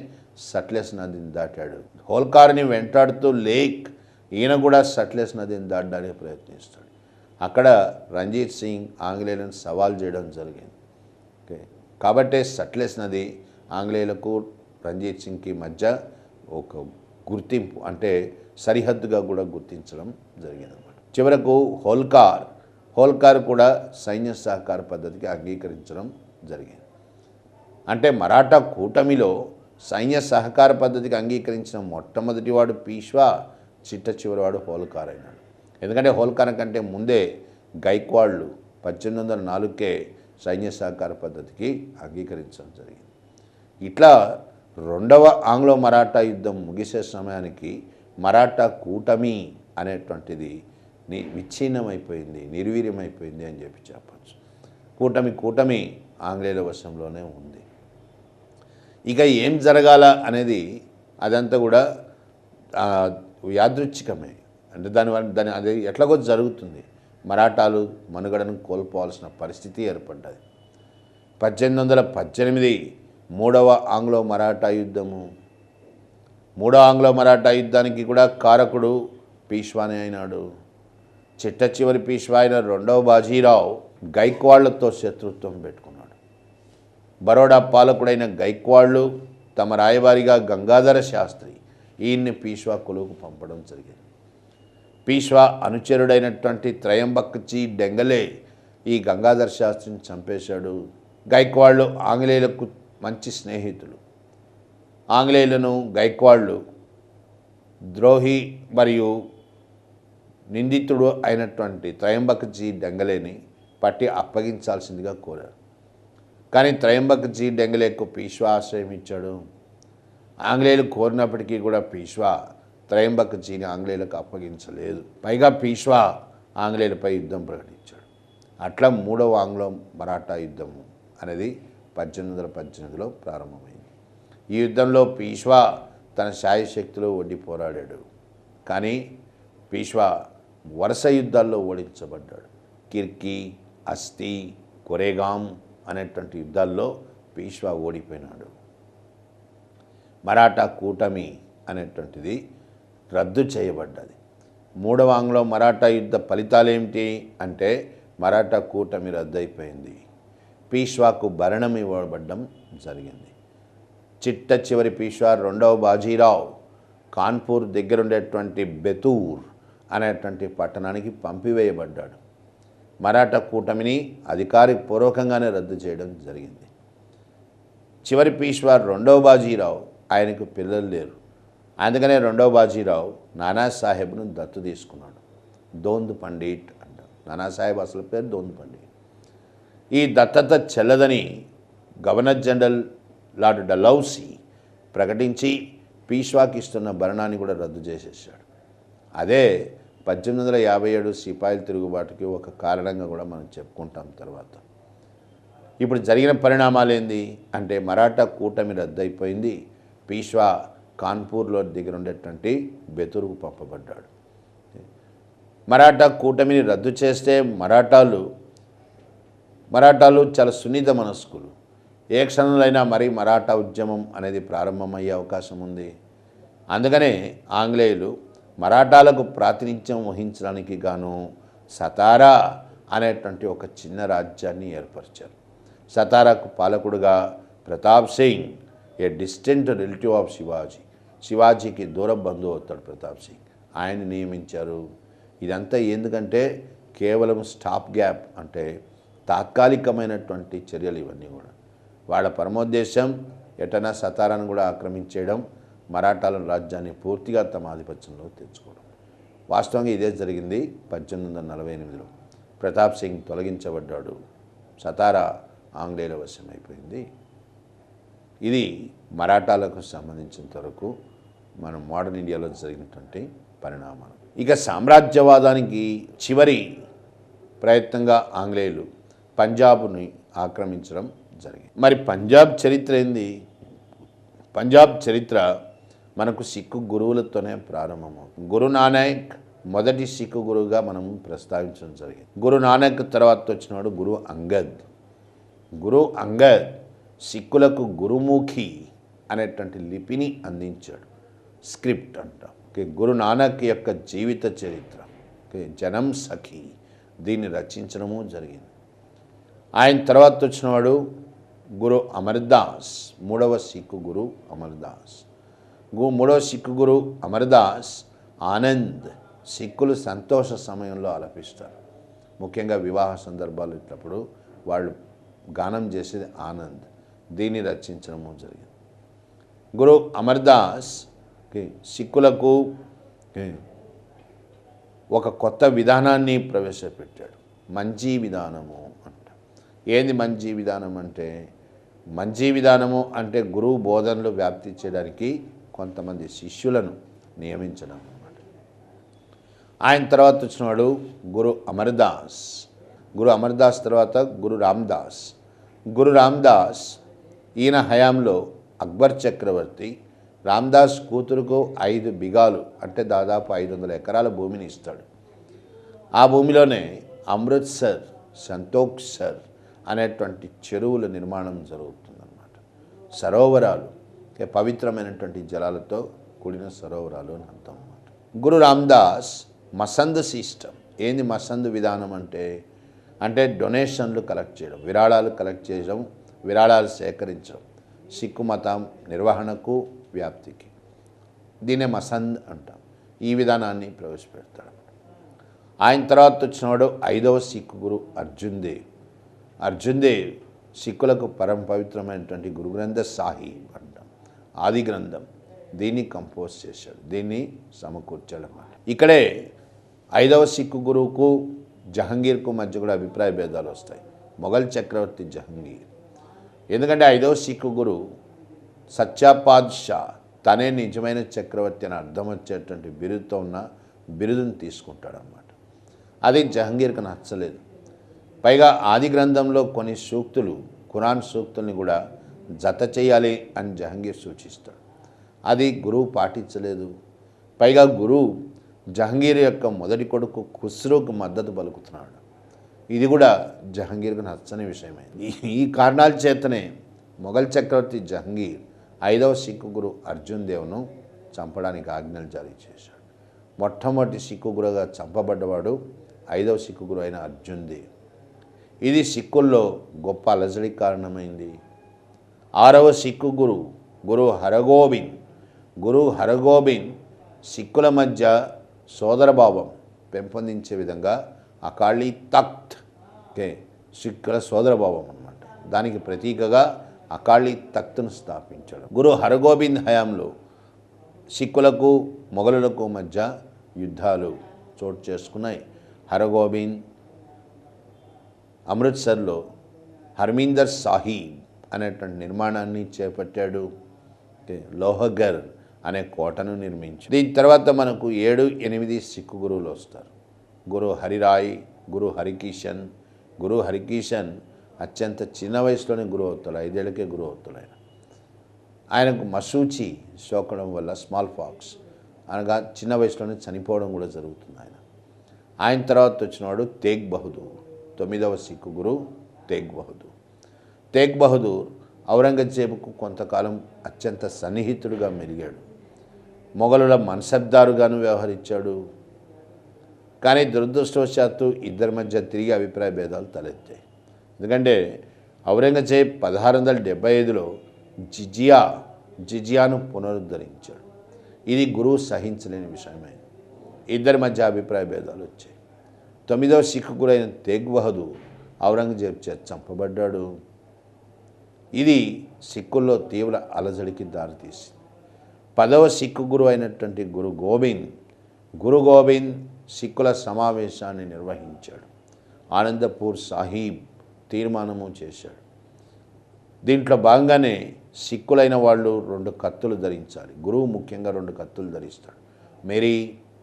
Speaker 1: సట్లెస్ నదిని దాటాడు. హోల్కార్ని వెంటాడుతూ లేక్ ఈయన కూడా సట్లెస్ నదిని దాటడానికి ప్రయత్నిస్తాడు. అక్కడ రంజీత్ సింగ్ ఆంగ్లేయులను సవాల్ చేయడం జరిగింది. కాబట్టి సట్లెస్ నది ఆంగ్లేయులకు రంజీత్ సింగ్కి మధ్య ఒక గుర్తింపు అంటే సరిహద్దుగా కూడా గుర్తించడం జరిగిందన్నమాట. చివరకు హోల్కార్ కూడా సైన్య సహకార పద్ధతికి అంగీకరించడం జరిగింది. అంటే మరాఠా కూటమిలో సైన్య సహకార పద్ధతికి అంగీకరించిన మొట్టమొదటివాడు పీష్వా, చిట్ట చివరివాడు హోల్కార్ అయినాడు. ఎందుకంటే హోల్కార్ కంటే ముందే గైక్వాడ్లు 1804కే సైన్య సహకార పద్ధతికి అంగీకరించడం జరిగింది. ఇట్లా రెండవ ఆంగ్లో మరాఠా యుద్ధం ముగిసే సమయానికి మరాఠా కూటమి అనేటువంటిది విచ్ఛిన్నమైపోయింది, నిర్వీర్యమైపోయింది అని చెప్పచ్చు. కూటమి ఆంగ్లేయుల వశంలోనే ఉంది. ఇక ఏం జరగాల అనేది అదంతా కూడా యాదృచ్ఛికమే. అంటే దాని అది ఎట్లాగో జరుగుతుంది. మరాఠాలు మనుగడను కోల్పోవాల్సిన పరిస్థితి ఏర్పడ్డది. 1818 మూడవ ఆంగ్లో మరాఠా యుద్ధము. మూడవ ఆంగ్లో మరాఠా యుద్ధానికి కూడా కారకుడు పీష్వానే అయినాడు. చిట్ట చివరి పీష్వా అయిన రెండవ బాజీరావు గైక్వాళ్లతో శత్రుత్వం పెట్టుకున్నాడు. బరోడా పాలకుడైన గైక్వాళ్లు తమ రాయబారిగా గంగాధర శాస్త్రి ఈయన్ని పీష్వా కొలువుకు పంపడం జరిగింది. పీష్వా అనుచరుడైనటువంటి త్రయంబక్జీ డెంగలే ఈ గంగాధర శాస్త్రిని చంపేశాడు. గైక్వాళ్లు ఆంగ్లేయులకు మంచి స్నేహితులు. ఆంగ్లేయులను గైక్వాళ్లు ద్రోహి మరియు నిందితుడు అయినటువంటి త్రయంబక్జీ డెంగలేని పట్టి అప్పగించాల్సిందిగా కోరారు. కానీ త్రయంబక్జీ డెంగలేకు పీష్వా ఆశ్రయం ఇచ్చాడు. ఆంగ్లేయులు కోరినప్పటికీ కూడా పీష్వా త్రయంబక్జీని ఆంగ్లేయులకు అప్పగించలేదు. పైగా పీష్వా ఆంగ్లేయులపై యుద్ధం ప్రకటించాడు. అట్లా మూడవ ఆంగ్లో మరాఠా యుద్ధం అనేది 1818లో ప్రారంభమైంది. ఈ యుద్ధంలో పీష్వా తన శాయశక్తిలో ఒడ్డి పోరాడాడు. కానీ పీష్వా వరుస యుద్ధాల్లో ఓడించబడ్డాడు. కిర్కీ, అస్తి, కొరేగాం అనేటువంటి యుద్ధాల్లో పీష్వా ఓడిపోయినాడు. మరాఠా కూటమి అనేటువంటిది రద్దు చేయబడ్డది. మూడవ ఆంగ్లో మరాఠా యుద్ధ ఫలితాలు ఏమిటి అంటే మరాఠా కూటమి రద్దయిపోయింది. పీష్వాకు భరణం ఇవ్వబడ్డం జరిగింది. చిట్ట చివరి పీష్వా రెండవ బాజీరావు కాన్పూర్ దగ్గరుండేటువంటి బెతూర్ అనేటువంటి పట్టణానికి పంపివేయబడ్డాడు. మరాఠా కూటమిని అధికారపూర్వకంగానే రద్దు చేయడం జరిగింది. చివరి పీష్వా రెండవ బాజీరావు, ఆయనకు పిల్లలు లేరు. అందుకనే రెండవ బాజీరావు నానాసాహెబ్ను దత్తు తీసుకున్నాడు. దోంద్ పండిట్ అంటారు. నానాసాహెబ్ అసలు పేరు దోంద్ పండిట్. ఈ దత్తత చెల్లదని గవర్నర్ జనరల్ లార్డ్ డలౌసీ ప్రకటించి పీష్వాకి ఇస్తున్న భరణాన్ని కూడా రద్దు చేసేసాడు. అదే 1857 సిపాయిల తిరుగుబాటుకి ఒక కారణంగా కూడా మనం చెప్పుకుంటాం తర్వాత. ఇప్పుడు జరిగిన పరిణామాలు ఏంది అంటే మరాఠా కూటమి రద్దయిపోయింది. పీష్వా కాన్పూర్లో దగ్గర ఉండేటువంటి బెతూరుకు పంపబడ్డాడు. మరాఠా కూటమిని రద్దు చేస్తే మరాఠాలు చాలా సున్నిత మనస్కులు. ఏ క్షణంలోనైనా మరీ మరాఠా ఉద్యమం అనేది ప్రారంభమయ్యే అవకాశం ఉంది. అందుకనే ఆంగ్లేయులు మరాఠాలకు ప్రాతినిధ్యం వహించడానికి గాను సతారా అనేటువంటి ఒక చిన్న రాజ్యాన్ని ఏర్పరిచారు. సతారాకు పాలకుడుగా ప్రతాప్ సింగ్, ఏ డిస్టెంట్ రిలేటివ్ ఆఫ్ శివాజీకి దూర బంధువు అవుతాడు ప్రతాప్ సింగ్, ఆయన నియమించారు. ఇదంతా ఎందుకంటే కేవలం స్టాప్ గ్యాప్ అంటే తాత్కాలికమైనటువంటి చర్యలు ఇవన్నీ కూడా. వాళ్ళ పరమోద్దేశం ఎటనా సతారాను కూడా ఆక్రమించేయడం, మరాఠాల రాజ్యాన్ని పూర్తిగా తమ ఆధిపత్యంలో తెచ్చుకోవడం. వాస్తవంగా ఇదే జరిగింది. 1848లో ప్రతాప్ సింగ్ తొలగించబడ్డాడు. సతారా ఆంగ్లేయుల వశమైపోయింది. ఇది మరాఠాలకు సంబంధించినంత వరకు మన మోడర్న్ ఇండియాలో జరిగినటువంటి పరిణామాలు. ఇక సామ్రాజ్యవాదానికి చివరి ప్రయత్నంగా ఆంగ్లేయులు పంజాబ్ని ఆక్రమించడం జరిగింది. మరి పంజాబ్ చరిత్ర ఏంది? పంజాబ్ చరిత్ర మనకు సిక్కు గురువులతోనే ప్రారంభమవుతుంది. గురు నానక్ మొదటి సిక్కు గురువుగా మనం ప్రస్తావించడం జరిగింది. గురు నానక్ తర్వాత వచ్చినాడు గురు అంగద్. గురు అంగద్ సిక్కులకు గురుముఖి అనేటువంటి లిపిని అందించాడు. స్క్రిప్ట్ అంటాం. గురు నానక్ యొక్క జీవిత చరిత్ర, జనం సఖి, దీన్ని రచించడము జరిగింది. ఆయన తర్వాత వచ్చినవాడు గురు అమర్దాస్, మూడవ సిక్కు గురు అమర్దాస్. మూడవ సిక్కు గురు అమర్దాస్ ఆనంద్ సిక్కులు సంతోష సమయంలో ఆలపిస్తారు. ముఖ్యంగా వివాహ సందర్భాలు ఇట్లప్పుడు వాళ్ళు గానం చేసేది ఆనంద్. దీన్ని రచించడము జరిగింది. గురు అమర్దాస్ సిక్కులకు ఒక కొత్త విధానాన్ని ప్రవేశపెట్టాడు. మంజీ విధానము అంట. ఏంది మంజీ విధానం అంటే? మంజీ విధానము అంటే గురువు బోధనలు వ్యాప్తి చేయడానికి కొంతమంది శిష్యులను నియమించడం అన్నమాట. ఆయన తర్వాత వచ్చినవాడు గురు అమర్దాస్. గురు అమర్దాస్ తర్వాత గురు రామ్దాస్. గురు రామ్దాస్ ఈయన హయాంలో అక్బర్ చక్రవర్తి రామ్దాస్ కూతురుకు 5 బిగాలు అంటే దాదాపు 500 ఎకరాల భూమిని ఇస్తాడు. ఆ భూమిలోనే అమృత్సర్, సంతోఖ్సర్ అనేటువంటి చెరువుల నిర్మాణం జరుగుతుందన్నమాట. సరోవరాలు, పవిత్రమైనటువంటి జలాలతో కూడిన సరోవరాలు అని అర్థం అన్నమాట. గురు రామ్దాస్ మసంద్ సిస్టమ్. ఏంది మసంద్ విధానం అంటే డొనేషన్లు కలెక్ట్ చేయడం, విరాళాలు కలెక్ట్ చేయడం, విరాళాలు సేకరించడం, సిక్కు మతం నిర్వహణకు వ్యాప్తికి. దీన్నే మసంద్ అంటాం. ఈ విధానాన్ని ప్రవేశపెడతాడు. ఆయన తర్వాత వచ్చినవాడు 5వ సిక్కు గురు అర్జున్ దేవ్. అర్జున్ దేవ్ సిక్కులకు పరమ పవిత్రమైనటువంటి గురు గ్రంథ సాహిబ్ అంటాం, ఆది గ్రంథం. దీన్ని కంపోజ్ చేశాడు, దీన్ని సమకూర్చాడు అన్నమాట. ఇక్కడే 5వ సిక్కు గురువుకు జహంగీర్కు మధ్య కూడా అభిప్రాయ భేదాలు వస్తాయి. మొఘల్ చక్రవర్తి జహంగీర్, ఎందుకంటే 5వ సిక్కు గురు సచ్చా పాద్షా తనే నిజమైన చక్రవర్తి అని అర్థం వచ్చేటువంటి బిరుదుతో ఉన్న బిరుదును తీసుకుంటాడనమాట. అది జహంగీర్కి నచ్చలేదు. పైగా ఆది గ్రంథంలో కొన్ని సూక్తులు, ఖురాన్ సూక్తుల్ని కూడా జత చేయాలి అని జహంగీర్ సూచిస్తాడు. అది గురువు పాటించలేదు. పైగా గురువు జహంగీర్ యొక్క మొదటి కొడుకు ఖుస్రోకు మద్దతు పలుకుతున్నాడు. ఇది కూడా జహంగీర్కు నచ్చని విషయమైంది. ఈ కారణాల చేతనే మొఘల్ చక్రవర్తి జహంగీర్ 5వ సిక్కు గురు అర్జున్ దేవ్ను చంపడానికి ఆజ్ఞలు జారీ చేశాడు. మొట్టమొదటి సిక్కు గురుగా చంపబడ్డవాడు 5వ సిక్కు గురు అయిన అర్జున్ దేవ్. ఇది సిక్కుల్లో గొప్ప అలజడికి కారణమైంది. 6వ సిక్కు గురు గురు హరగోబింద్ సిక్కుల మధ్య సోదరభావం పెంపొందించే విధంగా అకాళీ తఖ్త్ సిక్కుల సోదరభావం అన్నమాట, దానికి ప్రతీకగా అకాళీ తఖ్త్ను స్థాపించాడు. గురు హరగోబింద్ హయాంలో సిక్కులకు మొఘలులకు మధ్య యుద్ధాలు చోటు చేసుకున్నాయి. హరగోబింద్ అమృత్సర్లో హర్మిందర్ సాహిబ్ అనేటువంటి నిర్మాణాన్ని చేపట్టాడు. లోహగర్ అనే కోటను నిర్మించి, దీని తర్వాత మనకు 7, 8 సిక్కు గురువులు వస్తారు. గురు హరిరాయ్, గురు హరికిషన్ అత్యంత చిన్న వయసులోనే గురువు అవుతాడు. 5 ఏళ్ళకే గురువు అవుతాడు. ఆయనకు మసూచి సోకడం వల్ల స్మాల్ పాక్స్ అనగా చిన్న వయసులోనే చనిపోవడం కూడా జరుగుతుంది. ఆయన తర్వాత వచ్చినవాడు తేగ్ బహదూర్, 9వ సిక్కు గురు తేగ్ బహదూర్ ఔరంగజేబుకు కొంతకాలం అత్యంత సన్నిహితుడుగా మెలిగాడు. మొఘలుల మన్సబ్దారుగాను వ్యవహరించాడు. కానీ దురదృష్టవశాత్తు ఇద్దరి మధ్య తిరిగి అభిప్రాయ భేదాలు తలెత్తాయి. ఎందుకంటే ఔరంగజేబ్ 1675లో జిజియాను పునరుద్ధరించాడు. ఇది గురువు సహించలేని విషయమైంది. ఇద్దరి మధ్య అభిప్రాయ భేదాలు వచ్చాయి. 9వ సిక్కు గురు అయిన తేగ్ బహదూర్ ఔరంగజేబ్ చేత చంపబడ్డాడు. ఇది సిక్కుల్లో తీవ్ర అలజడికి దారితీసింది. 10వ సిక్కు గురు అయినటువంటి గురు గోబింద్ సిక్కుల సమావేశాన్ని నిర్వహించాడు. ఆనందపూర్ సాహీబ్ తీర్మానము చేశాడు. దీంట్లో భాగంగానే సిక్కులైన వాళ్ళు 2 కత్తులు ధరించాలి. గురువు ముఖ్యంగా 2 కత్తులు ధరిస్తాడు. మెరీ,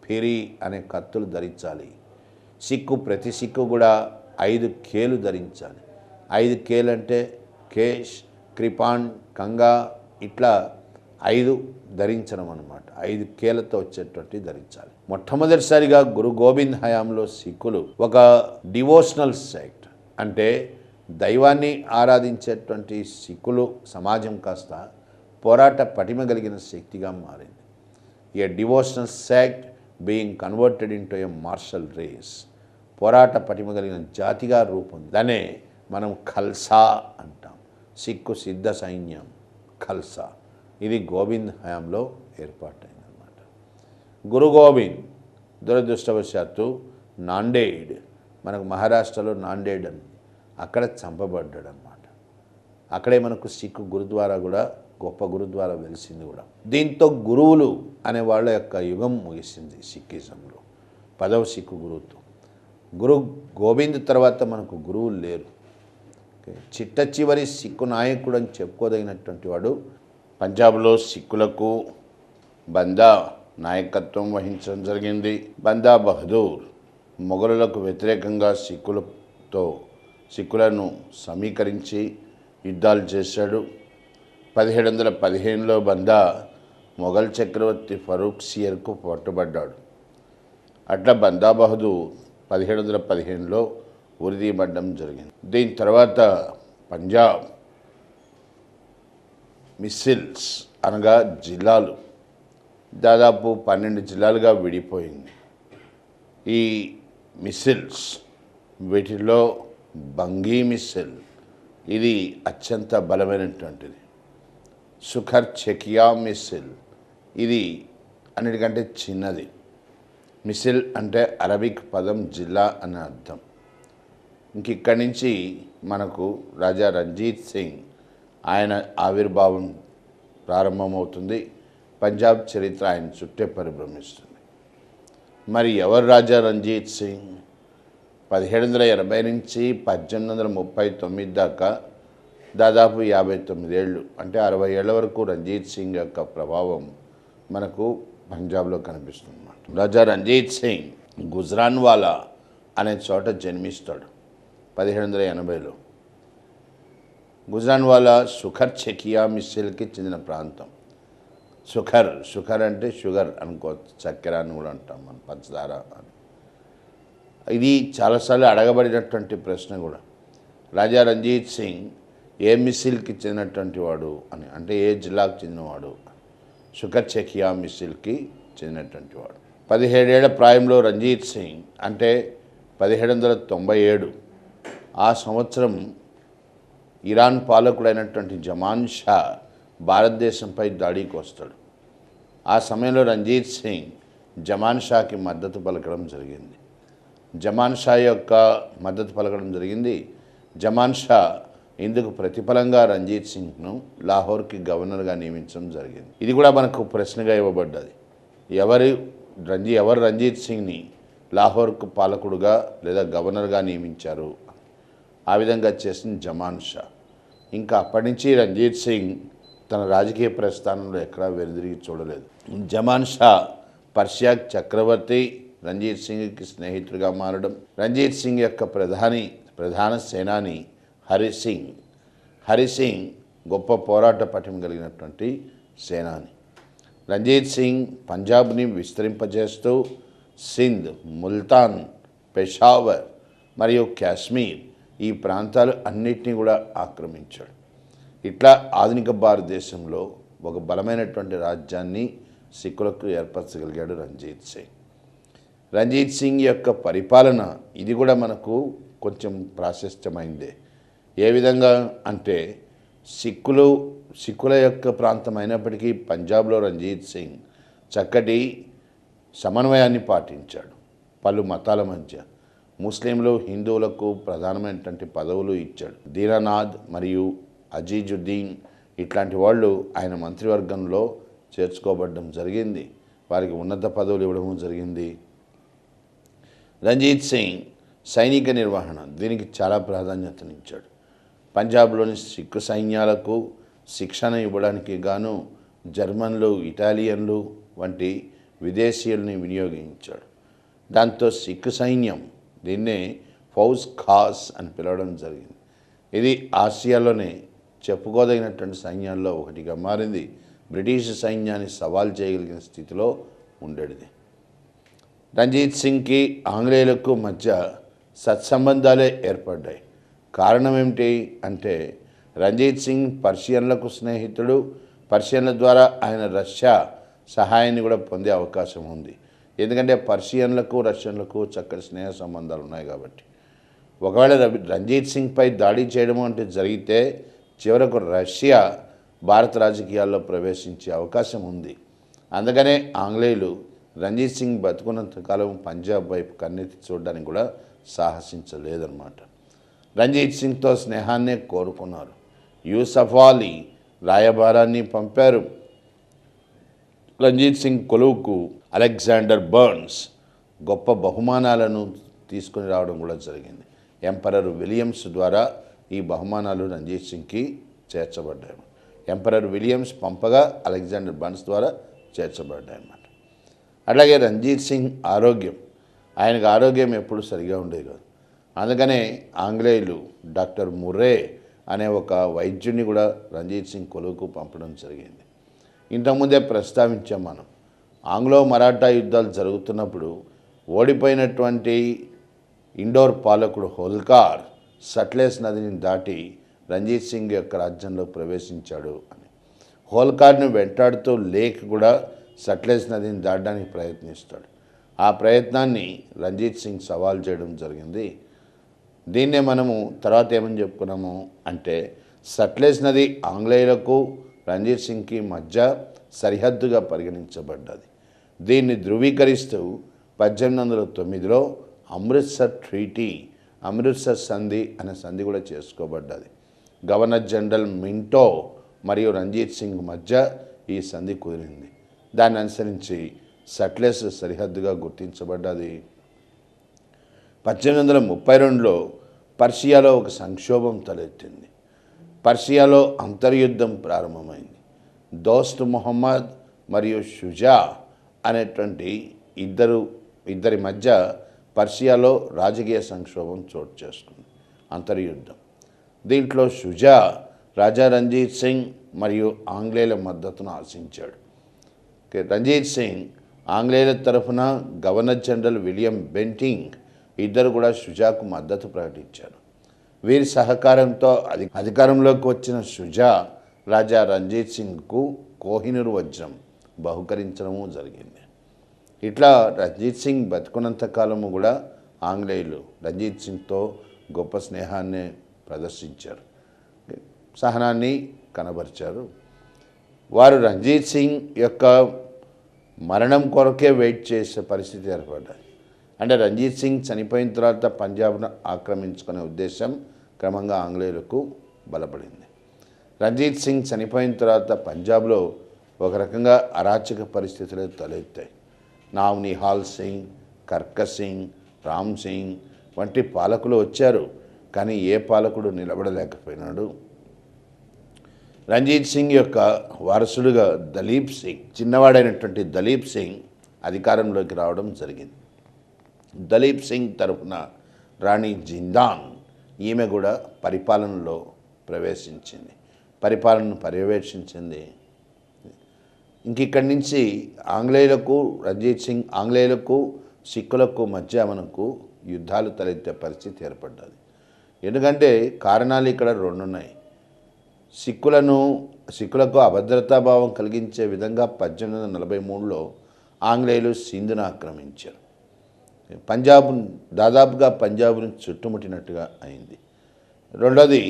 Speaker 1: ఫిరి అనే కత్తులు ధరించాలి. ప్రతి సిక్కు కూడా 5 కేలు ధరించాలి. 5 కేలు అంటే కేష్, కృపాన్, కంగా ఇట్లా 5 ధరించడం అన్నమాట. 5 కేలతో వచ్చేటువంటి ధరించాలి. మొట్టమొదటిసారిగా గురు గోబింద్ హయాంలో సిక్కులు ఒక డివోషనల్ సెక్ట్, అంటే దైవాన్ని ఆరాధించేటువంటి సిక్కులు సమాజం కాస్త పోరాట పటిమ కలిగిన శక్తిగా మారింది. A devotional sect being converted into a martial race, పోరాట పటిమ కలిగిన జాతిగా రూపొంది. దాన్నే మనం ఖల్సా అంటాం. సిక్కు సిద్ధ సైన్యం ఖల్సా. ఇది గోబింద్ హయాంలో ఏర్పాటైందన్నమాట. గురు గోబింద్ దురదృష్టవశాత్తు నాందేడ్, మనకు మహారాష్ట్రలో నాందేడ్ అని, అక్కడ చంపబడ్డాడు అన్నమాట. అక్కడే మనకు సిక్కు గురుద్వారా కూడా, గొప్ప గురుద్వారా వెలిసింది కూడా. దీంతో గురువులు అనే వాళ్ళ యొక్క యుగం ముగిసింది సిక్కిజంలో 10వ సిక్కు గురువుతో. గురు గోబింద్ తర్వాత మనకు గురువులు లేరు. చిట్ట చివరి సిక్కు నాయకుడు అని చెప్పుకోదగినటువంటి వాడు పంజాబ్లో సిక్కులకు బందా నాయకత్వం వహించడం జరిగింది. బందా బహదూర్ మొఘలులకు వ్యతిరేకంగా సిక్కులను సమీకరించి యుద్ధాలు చేశాడు. 1715లో బందా మొఘల్ చక్రవర్తి ఫరూక్ సియర్కు పట్టుబడ్డాడు. అట్లా బందా బహదూర్ 1715లో ఉరిదీయబడ్డం జరిగింది. దీని తర్వాత పంజాబ్ మిస్సిల్స్ అనగా జిల్లాలు దాదాపు 12 జిల్లాలుగా విడిపోయింది. ఈ మిస్సిల్స్, వీటిలో బంగీ మిస్సిల్ ఇది అత్యంత బలమైనటువంటిది. సుఖర్ చెకియా మిస్సిల్ ఇది అన్నిటికంటే చిన్నది. మిసిల్ అంటే అరబిక్ పదం జిల్లా అని అర్థం. ఇక్కడి నుంచి మనకు రాజా రంజీత్ సింగ్ ఆయన ఆవిర్భావం ప్రారంభమవుతుంది. పంజాబ్ చరిత్ర ఆయన చుట్టే పరిభ్రమిస్తుంది. మరి ఎవరు రాజా రంజీత్ సింగ్? 1780 నుంచి 1839 దాకా దాదాపు 59 ఏళ్ళు, అంటే 60 ఏళ్ల వరకు రంజీత్ సింగ్ యొక్క ప్రభావం మనకు పంజాబ్లో కనిపిస్తుంది అన్నమాట. రాజా రంజీత్ సింగ్ గుజ్రాన్వాలా అనే చోట జన్మిస్తాడు 1780లో. గుజ్రాన్వాలా సుఖర్ చెకియా మిస్సిల్కి చెందిన ప్రాంతం. సుఖర్ అంటే షుగర్ అనుకోవచ్చు, చక్కెర అని కూడా అంటాం మనం, పంచదార అని. ఇది చాలాసార్లు అడగబడినటువంటి ప్రశ్న కూడా. రాజా రంజీత్ సింగ్ ఏ మిస్సిల్కి చెందినటువంటి వాడు అని, అంటే ఏ జిల్లాకు చెందినవాడు. సుఖర్ చెకియా మిస్సిల్కి చెందినటువంటి వాడు. 17 ఏళ్ల ప్రాయంలో రంజీత్ సింగ్, అంటే 1797 ఆ సంవత్సరం ఇరాన్ పాలకుడైనటువంటి జమాన్ షా భారతదేశంపై దాడికి వస్తాడు. ఆ సమయంలో రంజీత్ సింగ్ జమాన్ షాకి మద్దతు పలకడం జరిగింది. జమాన్ షా ఇందుకు ప్రతిఫలంగా రంజీత్ సింగ్ను లాహోర్కి గవర్నర్గా నియమించడం జరిగింది. ఇది కూడా మనకు ప్రశ్నగా ఇవ్వబడ్డది. ఎవరు రంజీత్ సింగ్ని లాహోర్కు పాలకుడుగా లేదా గవర్నర్గా నియమించారు? ఆ విధంగా చేసిన జమాన్ షా. ఇంకా అప్పటి నుంచి రంజీత్ సింగ్ తన రాజకీయ ప్రస్థానంలో ఎక్కడా వెనుదిరిగి చూడలేదు. జమాన్ షా పర్షియా చక్రవర్తి రంజీత్ సింగ్కి స్నేహితుడిగా మారడం. రంజీత్ సింగ్ యొక్క ప్రధాన సేనాని హరి సింగ్ గొప్ప పోరాట పటిమ కలిగినటువంటి సేనాని. రంజీత్ సింగ్ పంజాబ్ని విస్తరింపజేస్తూ సింధ్, ముల్తాన్, పెషావర్ మరియు కాశ్మీర్ ఈ ప్రాంతాలు అన్నిటినీ కూడా ఆక్రమించాడు. ఇట్లా ఆధునిక భారతదేశంలో ఒక బలమైనటువంటి రాజ్యాన్ని సిక్కులకు ఏర్పరచగలిగాడు రంజీత్ సింగ్ యొక్క పరిపాలన ఇది కూడా మనకు కొంచెం ప్రాశస్త్యమైందే. ఏ విధంగా అంటే సిక్కుల యొక్క ప్రాంతం అయినప్పటికీ పంజాబ్లో రంజీత్ సింగ్ చక్కటి సమన్వయాన్ని పాటించాడు. పలు మతాల మధ్య ముస్లింలు, హిందువులకు ప్రధానమైనటువంటి పదవులు ఇచ్చాడు. దీనానాథ్ మరియు అజీజుద్దీన్ ఇట్లాంటి వాళ్ళు ఆయన మంత్రివర్గంలో చేర్చుకోబడడం జరిగింది. వారికి ఉన్నత పదవులు ఇవ్వడం జరిగింది. రంజీత్ సింగ్ సైనిక నిర్వహణ దీనికి చాలా ప్రాధాన్యతనిచ్చాడు. పంజాబ్లోని సిక్కు సైన్యాలకు శిక్షణ ఇవ్వడానికి గాను జర్మన్లు, ఇటాలియన్లు వంటి విదేశీయుల్ని వినియోగించాడు. దాంతో సిక్కు సైన్యం దీన్నే ఫౌజ్ ఖాస్ అని పిలవడం జరిగింది. ఇది ఆసియాలోనే చెప్పుకోదగినటువంటి సైన్యాల్లో ఒకటిగా మారింది. బ్రిటిష్ సైన్యాన్ని సవాల్ చేయగలిగిన స్థితిలో ఉండేది. రంజీత్ సింగ్కి ఆంగ్లేయులకు మధ్య సత్సంబంధాలే ఏర్పడ్డాయి. కారణం ఏమిటి అంటే రంజీత్ సింగ్ పర్షియన్లకు స్నేహితుడు. పర్షియన్ల ద్వారా ఆయన రష్యా సహాయాన్ని కూడా పొందే అవకాశం ఉంది. ఎందుకంటే పర్షియన్లకు రష్యన్లకు చక్కటి స్నేహ సంబంధాలు ఉన్నాయి కాబట్టి. ఒకవేళ రంజీత్ సింగ్పై దాడి చేయడం అంటే జరిగితే చివరకు రష్యా భారత రాజకీయాల్లో ప్రవేశించే అవకాశం ఉంది. అందుకనే ఆంగ్లేయులు రంజీత్ సింగ్ బతుకున్నంతకాలం పంజాబ్ వైపు కన్నెత్తి చూడడానికి కూడా సాహసించలేదన్నమాట. రంజీత్ సింగ్తో స్నేహాన్నే కోరుకున్నారు. యూసఫ్ అలీ రాయబారాన్ని పంపారు. రంజీత్ సింగ్ కొలువుకు అలెగ్జాండర్ బర్న్స్ గొప్ప బహుమానాలను తీసుకుని రావడం కూడా జరిగింది. ఎంపరర్ విలియమ్స్ ద్వారా ఈ బహుమానాలు రంజీత్ సింగ్కి చేర్చబడ్డాయి. ఎంపరర్ విలియమ్స్ పంపగా అలెగ్జాండర్ బర్న్స్ ద్వారా చేర్చబడ్డాయి అన్నమాట. అలాగే రంజీత్ సింగ్ ఆయనకు ఆరోగ్యం ఎప్పుడు సరిగా ఉండేది కాదు. అందుకనే ఆంగ్లేయులు డాక్టర్ ముర్రే అనే ఒక వైద్యుడిని కూడా రంజీత్ సింగ్ కొలువుకు పంపడం జరిగింది. ఇంతకుముందే ప్రస్తావించాం మనం. ఆంగ్లో మరాఠా యుద్ధాలు జరుగుతున్నప్పుడు ఓడిపోయినటువంటి ఇండోర్ పాలకుడు హోల్కార్ సట్లెజ్ నదిని దాటి రంజీత్ సింగ్ యొక్క రాజ్యంలో ప్రవేశించాడు అని. హోల్కార్ను వెంటాడుతూ లేక్ కూడా సట్లెజ్ నదిని దాటడానికి ప్రయత్నిస్తాడు. ఆ ప్రయత్నాన్ని రంజీత్ సింగ్ సవాల్ చేయడం జరిగింది. దీన్నే మనము తర్వాత ఏమని చెప్పుకున్నాము అంటే సట్లెజ్ నది ఆంగ్లేయులకు రంజీత్ సింగ్కి మధ్య సరిహద్దుగా పరిగణించబడ్డది. దీన్ని ధృవీకరిస్తూ 1809లో అమృత్సర్ సంధి అనే సంధి కూడా చేసుకోబడ్డది. గవర్నర్ జనరల్ మింటో మరియు రంజీత్ సింగ్ మధ్య ఈ సంధి కుదిరింది. దాన్ని అనుసరించి సట్లెజ్ సరిహద్దుగా గుర్తించబడ్డది. 1832లో పర్షియాలో ఒక సంక్షోభం తలెత్తింది. పర్షియాలో అంతర్యుద్ధం ప్రారంభమైంది. దోస్త్ మొహమ్మద్ మరియు షుజా అనేటువంటి ఇద్దరి మధ్య పర్షియాలో రాజకీయ సంక్షోభం చోటు చేసుకుంది, అంతర్యుద్ధం. దీంట్లో షుజా రాజా రంజీత్ సింగ్ మరియు ఆంగ్లేయుల మద్దతును ఆశించాడు. రంజీత్ సింగ్ ఆంగ్లేయుల తరఫున గవర్నర్ జనరల్ విలియం బెంటింగ్ ఇద్దరు కూడా షుజాకు మద్దతు ప్రకటించారు. వీరి సహకారంతో అధికారంలోకి వచ్చిన షుజా రాజా రంజీత్ సింగ్కు కోహినూర్ వజ్రం బహుకరించడము జరిగింది. ఇట్లా రంజీత్ సింగ్ బతుకున్నంత కాలము కూడా ఆంగ్లేయులు రంజీత్ సింగ్తో గొప్ప స్నేహాన్ని ప్రదర్శించారు, సహనాన్ని కనబరిచారు. వారు రంజీత్ సింగ్ యొక్క మరణం కొరకే వెయిట్ చేసే పరిస్థితి ఏర్పడ్డాయి. అంటే రంజీత్ సింగ్ చనిపోయిన తర్వాత పంజాబ్ను ఆక్రమించుకునే ఉద్దేశం క్రమంగా ఆంగ్లేయులకు బలపడింది. రంజీత్ సింగ్ చనిపోయిన తర్వాత పంజాబ్లో ఒక రకంగా అరాచక పరిస్థితులు తలెత్తాయి. నావ్ నిహాల్ సింగ్, కర్క సింగ్, రామ్ సింగ్ వంటి పాలకులు వచ్చారు, కానీ ఏ పాలకుడు నిలబడలేకపోయినాడు. రంజీత్ సింగ్ యొక్క వారసుడుగా దలీప్ సింగ్, చిన్నవాడైనటువంటి దలీప్ సింగ్ అధికారంలోకి రావడం జరిగింది. దలీప్ సింగ్ తరఫున రాణి జిందాన్ ఈమె కూడా పరిపాలనలో ప్రవేశించింది, పరిపాలనను పర్యవేక్షించింది. ఇక్కడి నుంచి ఆంగ్లేయులకు సిక్కులకు మధ్య మనకు యుద్ధాలు తలెత్తే పరిస్థితి ఏర్పడ్డది. ఎందుకంటే కారణాలు ఇక్కడ రెండు ఉన్నాయి. సిక్కులకు అభద్రతాభావం కలిగించే విధంగా 1843లో ఆంగ్లేయులు సింధును ఆక్రమించారు. దాదాపుగా పంజాబ్ను చుట్టుముట్టినట్టుగా అయింది. రెండోది,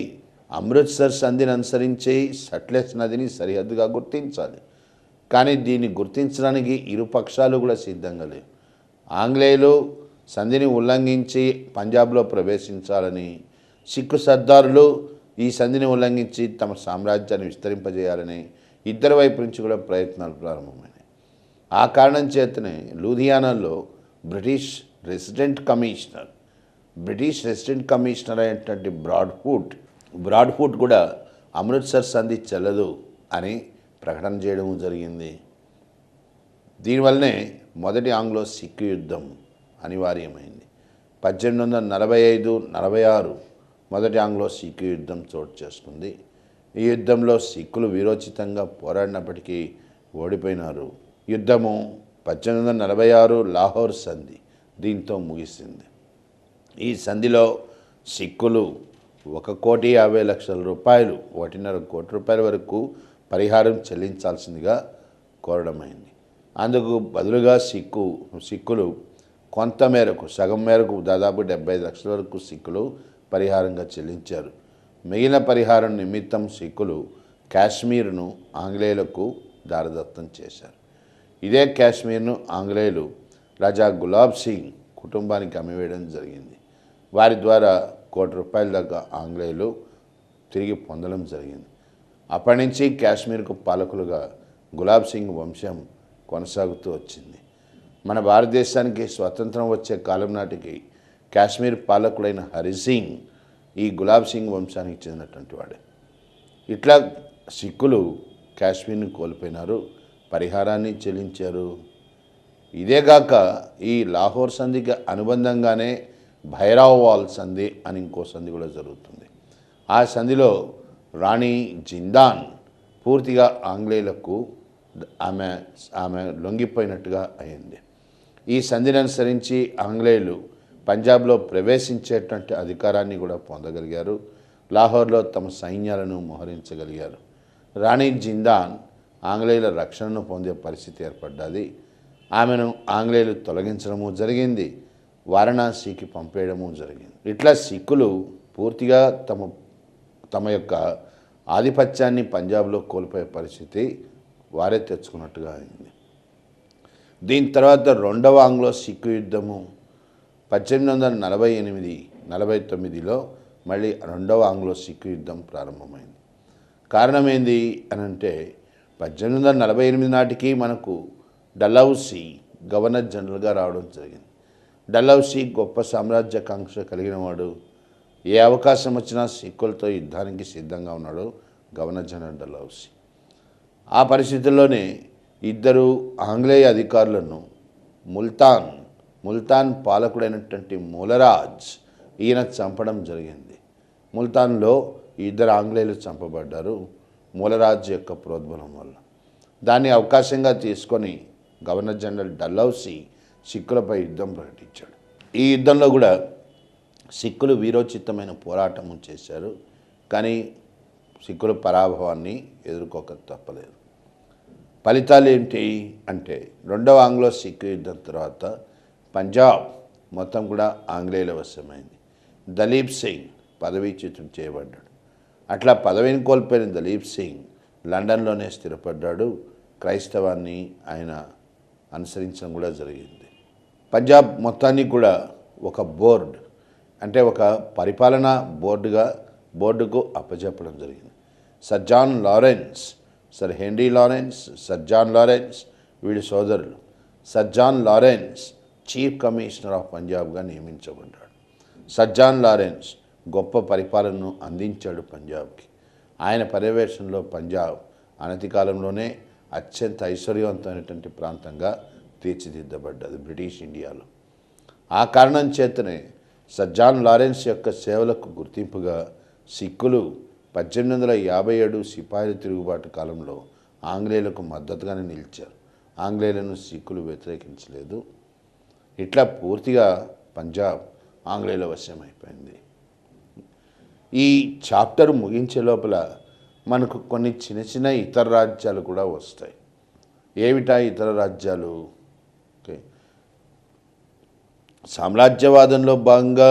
Speaker 1: అమృత్సర్ సంధిని అనుసరించి సట్లెజ్ నదిని సరిహద్దుగా గుర్తించాలి, కానీ దీన్ని గుర్తించడానికి ఇరు పక్షాలు కూడా సిద్ధంగా లేవు. ఆంగ్లేయులు సంధిని ఉల్లంఘించి పంజాబ్లో ప్రవేశించాలని, సిక్కు సర్దారులు ఈ సంధిని ఉల్లంఘించి తమ సామ్రాజ్యాన్ని విస్తరింపజేయాలని ఇద్దరి వైపు నుంచి కూడా ప్రయత్నాలు ప్రారంభమైనాయి. ఆ కారణం చేతనే లూధియానాలో బ్రిటిష్ రెసిడెంట్ కమిషనర్ అయినటువంటి బ్రాడ్ఫుట్ కూడా అమృత్సర్ సంధి చెల్లదు అని ప్రకటన చేయడం జరిగింది. దీనివల్లనే మొదటి ఆంగ్లో సిక్కు యుద్ధం అనివార్యమైంది. 1845-46 మొదటి ఆంగ్లో సిక్కు యుద్ధం చోటు చేసుకుంది. ఈ యుద్ధంలో సిక్కులు వీరోచితంగా పోరాడినప్పటికీ ఓడిపోయినారు. యుద్ధము 1846 లాహోర్ సంధి దీంతో ముగిసింది. ఈ సంధిలో సిక్కులు 1,50,00,000 రూపాయలు, 1.5 కోటి రూపాయల వరకు పరిహారం చెల్లించాల్సిందిగా కోరడమైంది. అందుకు బదులుగా సిక్కులు కొంత మేరకు, సగం మేరకు, దాదాపు 75 లక్షల వరకు సిక్కులు పరిహారంగా చెల్లించారు. మిగిలిన పరిహారం నిమిత్తం సిక్కులు కాశ్మీర్ను ఆంగ్లేయులకు దారదత్తం చేశారు. ఇదే కాశ్మీర్ను ఆంగ్లేయులు రాజా గులాబ్ సింగ్ కుటుంబానికి అమ్మివేయడం జరిగింది. వారి ద్వారా 1 కోటి రూపాయల దాకా ఆంగ్లేయులు తిరిగి పొందడం జరిగింది. అప్పటి నుంచి కాశ్మీర్కు పాలకులుగా గులాబ్ సింగ్ వంశం కొనసాగుతూ వచ్చింది. మన భారతదేశానికి స్వతంత్రం వచ్చే కాలం నాటికి కాశ్మీర్ పాలకుడైన హరిసింగ్ ఈ గులాబ్ సింగ్ వంశానికి చెందినటువంటి వాడే. ఇట్లా సిక్కులు కాశ్మీర్ని కోల్పోయినారు, పరిహారాన్ని చెల్లించారు. ఇదేగాక ఈ లాహోర్ సంధికి అనుబంధంగానే భైరావ్ వాల్ సంధి అని ఇంకో సంధి కూడా జరుగుతుంది. ఆ సంధిలో రాణి జిందాన్ పూర్తిగా ఆంగ్లేయులకు ఆమె లొంగిపోయినట్టుగా అయింది. ఈ సంధిని అనుసరించి ఆంగ్లేయులు పంజాబ్లో ప్రవేశించేటువంటి అధికారాన్ని కూడా పొందగలిగారు. లాహోర్లో తమ సైన్యాలను మోహరించగలిగారు. రాణి జిందాన్ ఆంగ్లేయుల రక్షణను పొందే పరిస్థితి ఏర్పడ్డది. ఆమెను ఆంగ్లేయులు తొలగించడము జరిగింది, వారణాసికి పంపేయడము జరిగింది. ఇట్లా సిక్కులు పూర్తిగా తమ యొక్క ఆధిపత్యాన్ని పంజాబ్లో కోల్పోయే పరిస్థితి వారే తెచ్చుకున్నట్టుగా అయింది. దీని తర్వాత రెండవ ఆంగ్లో సిక్కు యుద్ధము 1848-49లో మళ్ళీ రెండవ ఆంగ్లో సిక్కు యుద్ధం ప్రారంభమైంది. కారణం ఏంది అనంటే 1848 నాటికి మనకు డలౌసీ గవర్నర్ జనరల్గా రావడం జరిగింది. డల్హౌసీ గొప్ప సామ్రాజ్యాకాంక్ష కలిగినవాడు. ఏ అవకాశం వచ్చినా సిక్కులతో యుద్ధానికి సిద్ధంగా ఉన్నాడు గవర్నర్ జనరల్ డల్హౌసీ. ఆ పరిస్థితుల్లోనే ఇద్దరు ఆంగ్లేయ అధికారులను ముల్తాన్ పాలకుడైనటువంటి మూలరాజ్ ఈయన చంపడం జరిగింది. ముల్తాన్లో ఇద్దరు ఆంగ్లేయులు చంపబడ్డారు మూలరాజ్ యొక్క ప్రోద్బలం వల్ల. దాన్ని అవకాశంగా తీసుకొని గవర్నర్ జనరల్ డల్హౌసీ సిక్కులపై యుద్ధం ప్రకటించాడు. ఈ యుద్ధంలో కూడా సిక్కులు వీరోచితమైన పోరాటం చేశారు. కానీ సిక్కుల పరాభవాన్ని ఎదుర్కోక తప్పలేదు. ఫలితాలు ఏంటి అంటే, రెండవ ఆంగ్లో సిక్కు యుద్ధం తర్వాత పంజాబ్ మొత్తం కూడా ఆంగ్లేయుల వశమైంది. దలీప్ సింగ్ పదవీచ్యుతం చేయబడ్డాడు. అట్లా పదవిని కోల్పోయిన దలీప్ సింగ్ లండన్లోనే స్థిరపడ్డాడు. క్రైస్తవాన్ని ఆయన అనుసరించడం కూడా జరిగింది. పంజాబ్ మొత్తాన్ని కూడా ఒక బోర్డు, అంటే ఒక పరిపాలనా బోర్డుకు అప్పచెప్పడం జరిగింది. Sir Henry Lawrence, sir John Lawrence వీడి సోదరులు. Sir John Lawrence chief commissioner of పంజాబ్గా నియమించబడ్డాడు. సర్ జాన్ లారెన్స్ గొప్ప పరిపాలనను అందించాడు పంజాబ్కి. ఆయన పర్యవేక్షణలో పంజాబ్ అనతి కాలంలోనే అత్యంత ఐశ్వర్యవంతమైనటువంటి ప్రాంతంగా తీర్చిదిద్దబడ్డది బ్రిటిష్ ఇండియాలో. ఆ కారణం చేతనే సర్ జాన్ లారెన్స్ యొక్క సేవలకు గుర్తింపుగా సిక్కులు 1857 సిపాయిల తిరుగుబాటు కాలంలో ఆంగ్లేయులకు మద్దతుగానే నిలిచారు. ఆంగ్లేయులను సిక్కులు వ్యతిరేకించలేదు. ఇట్లా పూర్తిగా పంజాబ్ ఆంగ్లేయుల వశమైపోయింది. ఈ చాప్టర్ ముగించే లోపల మనకు కొన్ని చిన్న ఇతర రాజ్యాలు కూడా వస్తాయి. ఏమిటా ఇతర రాజ్యాలు? ఓకే, సామ్రాజ్యవాదంలో భాగంగా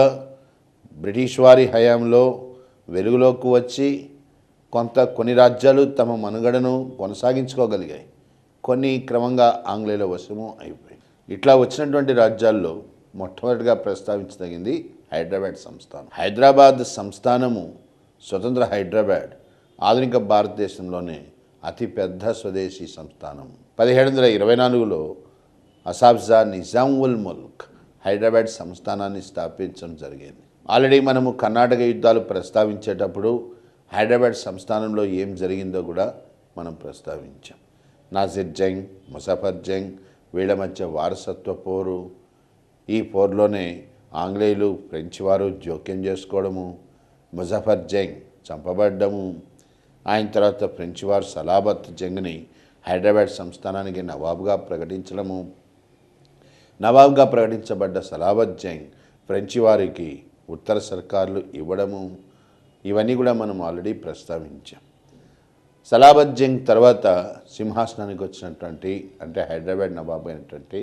Speaker 1: బ్రిటిష్ వారి హయాంలో వెలుగులోకి వచ్చి కొన్ని రాజ్యాలు తమ మనుగడను కొనసాగించుకోగలిగాయి. కొన్ని క్రమంగా ఆంగ్లేయుల వశము అయిపోయాయి. ఇట్లా వచ్చినటువంటి రాజ్యాల్లో మొట్టమొదటిగా ప్రస్తావించదగింది హైదరాబాద్ సంస్థానం. హైదరాబాద్ సంస్థానము, స్వతంత్ర హైదరాబాద్ ఆధునిక భారతదేశంలోనే అతిపెద్ద స్వదేశీ సంస్థానం. 1724లో అసాఫ్జా నిజాం ఉల్ ముల్క్ హైదరాబాద్ సంస్థానాన్ని స్థాపించడం జరిగింది. ఆల్రెడీ మనము కర్ణాటక యుద్ధాలు ప్రస్తావించేటప్పుడు హైదరాబాద్ సంస్థానంలో ఏం జరిగిందో కూడా మనం ప్రస్తావించాం. నాసిర్ జంగ్, ముజఫర్ జంగ్ వీళ్ళ మధ్య వారసత్వ పోరు. ఈ పోరులోనే ఆంగ్లేయులు ఫ్రెంచ్ వారు జోక్యం చేసుకోవడము, ముజఫర్ జంగ్ చంపబడ్డము. ఆయన తర్వాత ఫ్రెంచ్ వారు సలాబత్ జంగ్ని హైదరాబాద్ సంస్థానానికి నవాబుగా ప్రకటించడము. నవాబ్గా ప్రకటించబడ్డ సలాబత్ జంగ్ ఫ్రెంచి వారికి ఉత్తర సర్కార్లు ఇవ్వడము. ఇవన్నీ కూడా మనం ఆల్రెడీ ప్రస్తావించాం. సలాబత్ జంగ్ తర్వాత సింహాసనానికి వచ్చినటువంటి, అంటే హైదరాబాద్ నవాబు అయినటువంటి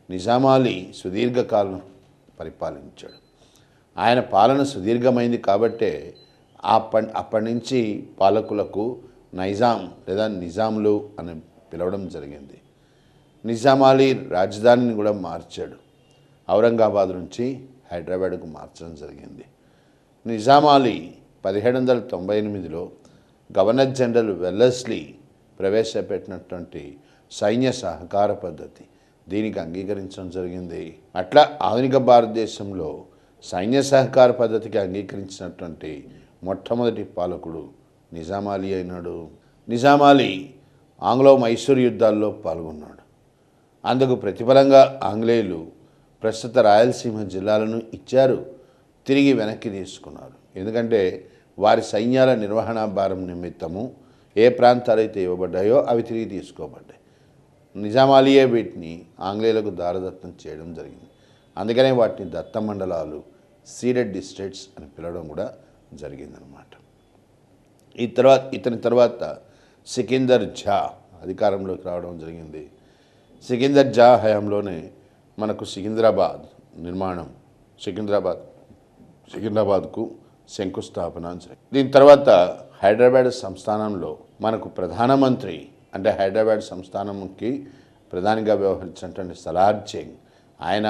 Speaker 1: నిజామాలీ సుదీర్ఘకాలం పరిపాలించాడు. ఆయన పాలన సుదీర్ఘమైంది కాబట్టే అప్పటి నుంచి పాలకులకు నైజాం లేదా నిజాంలు అని పిలవడం జరిగింది. నిజామాలీ రాజధానిని కూడా మార్చాడు. ఔరంగాబాద్ నుంచి హైదరాబాద్కు మార్చడం జరిగింది. నిజామాలీ 1798లో గవర్నర్ జనరల్ వెల్లెస్లీ ప్రవేశపెట్టినటువంటి సైన్య సహకార పద్ధతి, దీనికి అంగీకరించడం జరిగింది. అట్లా ఆధునిక భారతదేశంలో సైన్య సహకార పద్ధతికి అంగీకరించినటువంటి మొట్టమొదటి పాలకుడు నిజామాలీ అయినాడు. నిజామాలీ ఆంగ్లో మైసూర్ యుద్ధాల్లో పాల్గొన్నాడు. అందుకు ప్రతిఫలంగా ఆంగ్లేయులు ప్రస్తుత రాయలసీమ జిల్లాలను ఇచ్చారు, తిరిగి వెనక్కి తీసుకున్నారు. ఎందుకంటే వారి సైన్యాల నిర్వహణ భారం నిమిత్తము ఏ ప్రాంతాలైతే ఇవ్వబడ్డాయో అవి తిరిగి తీసుకోబడ్డాయి. నిజామాలీయే వీటిని ఆంగ్లేయులకు దారదత్తం చేయడం జరిగింది. అందుకనే వాటిని దత్త మండలాలు, సీడెడ్ డిస్ట్రిక్ట్స్ అని పిలవడం కూడా జరిగిందనమాట. ఇతని తర్వాత సికిందర్ జా అధికారంలోకి రావడం జరిగింది. సికిందర్ జా హయాంలోనే మనకు సికింద్రాబాద్ నిర్మాణం, సికింద్రాబాద్కు శంకుస్థాపన జరిగింది. దీని తర్వాత హైదరాబాద్ సంస్థానంలో మనకు ప్రధానమంత్రి, అంటే హైదరాబాద్ సంస్థానంకి ప్రధానిగా వ్యవహరించినటువంటి సలార్ జంగ్ ఆయన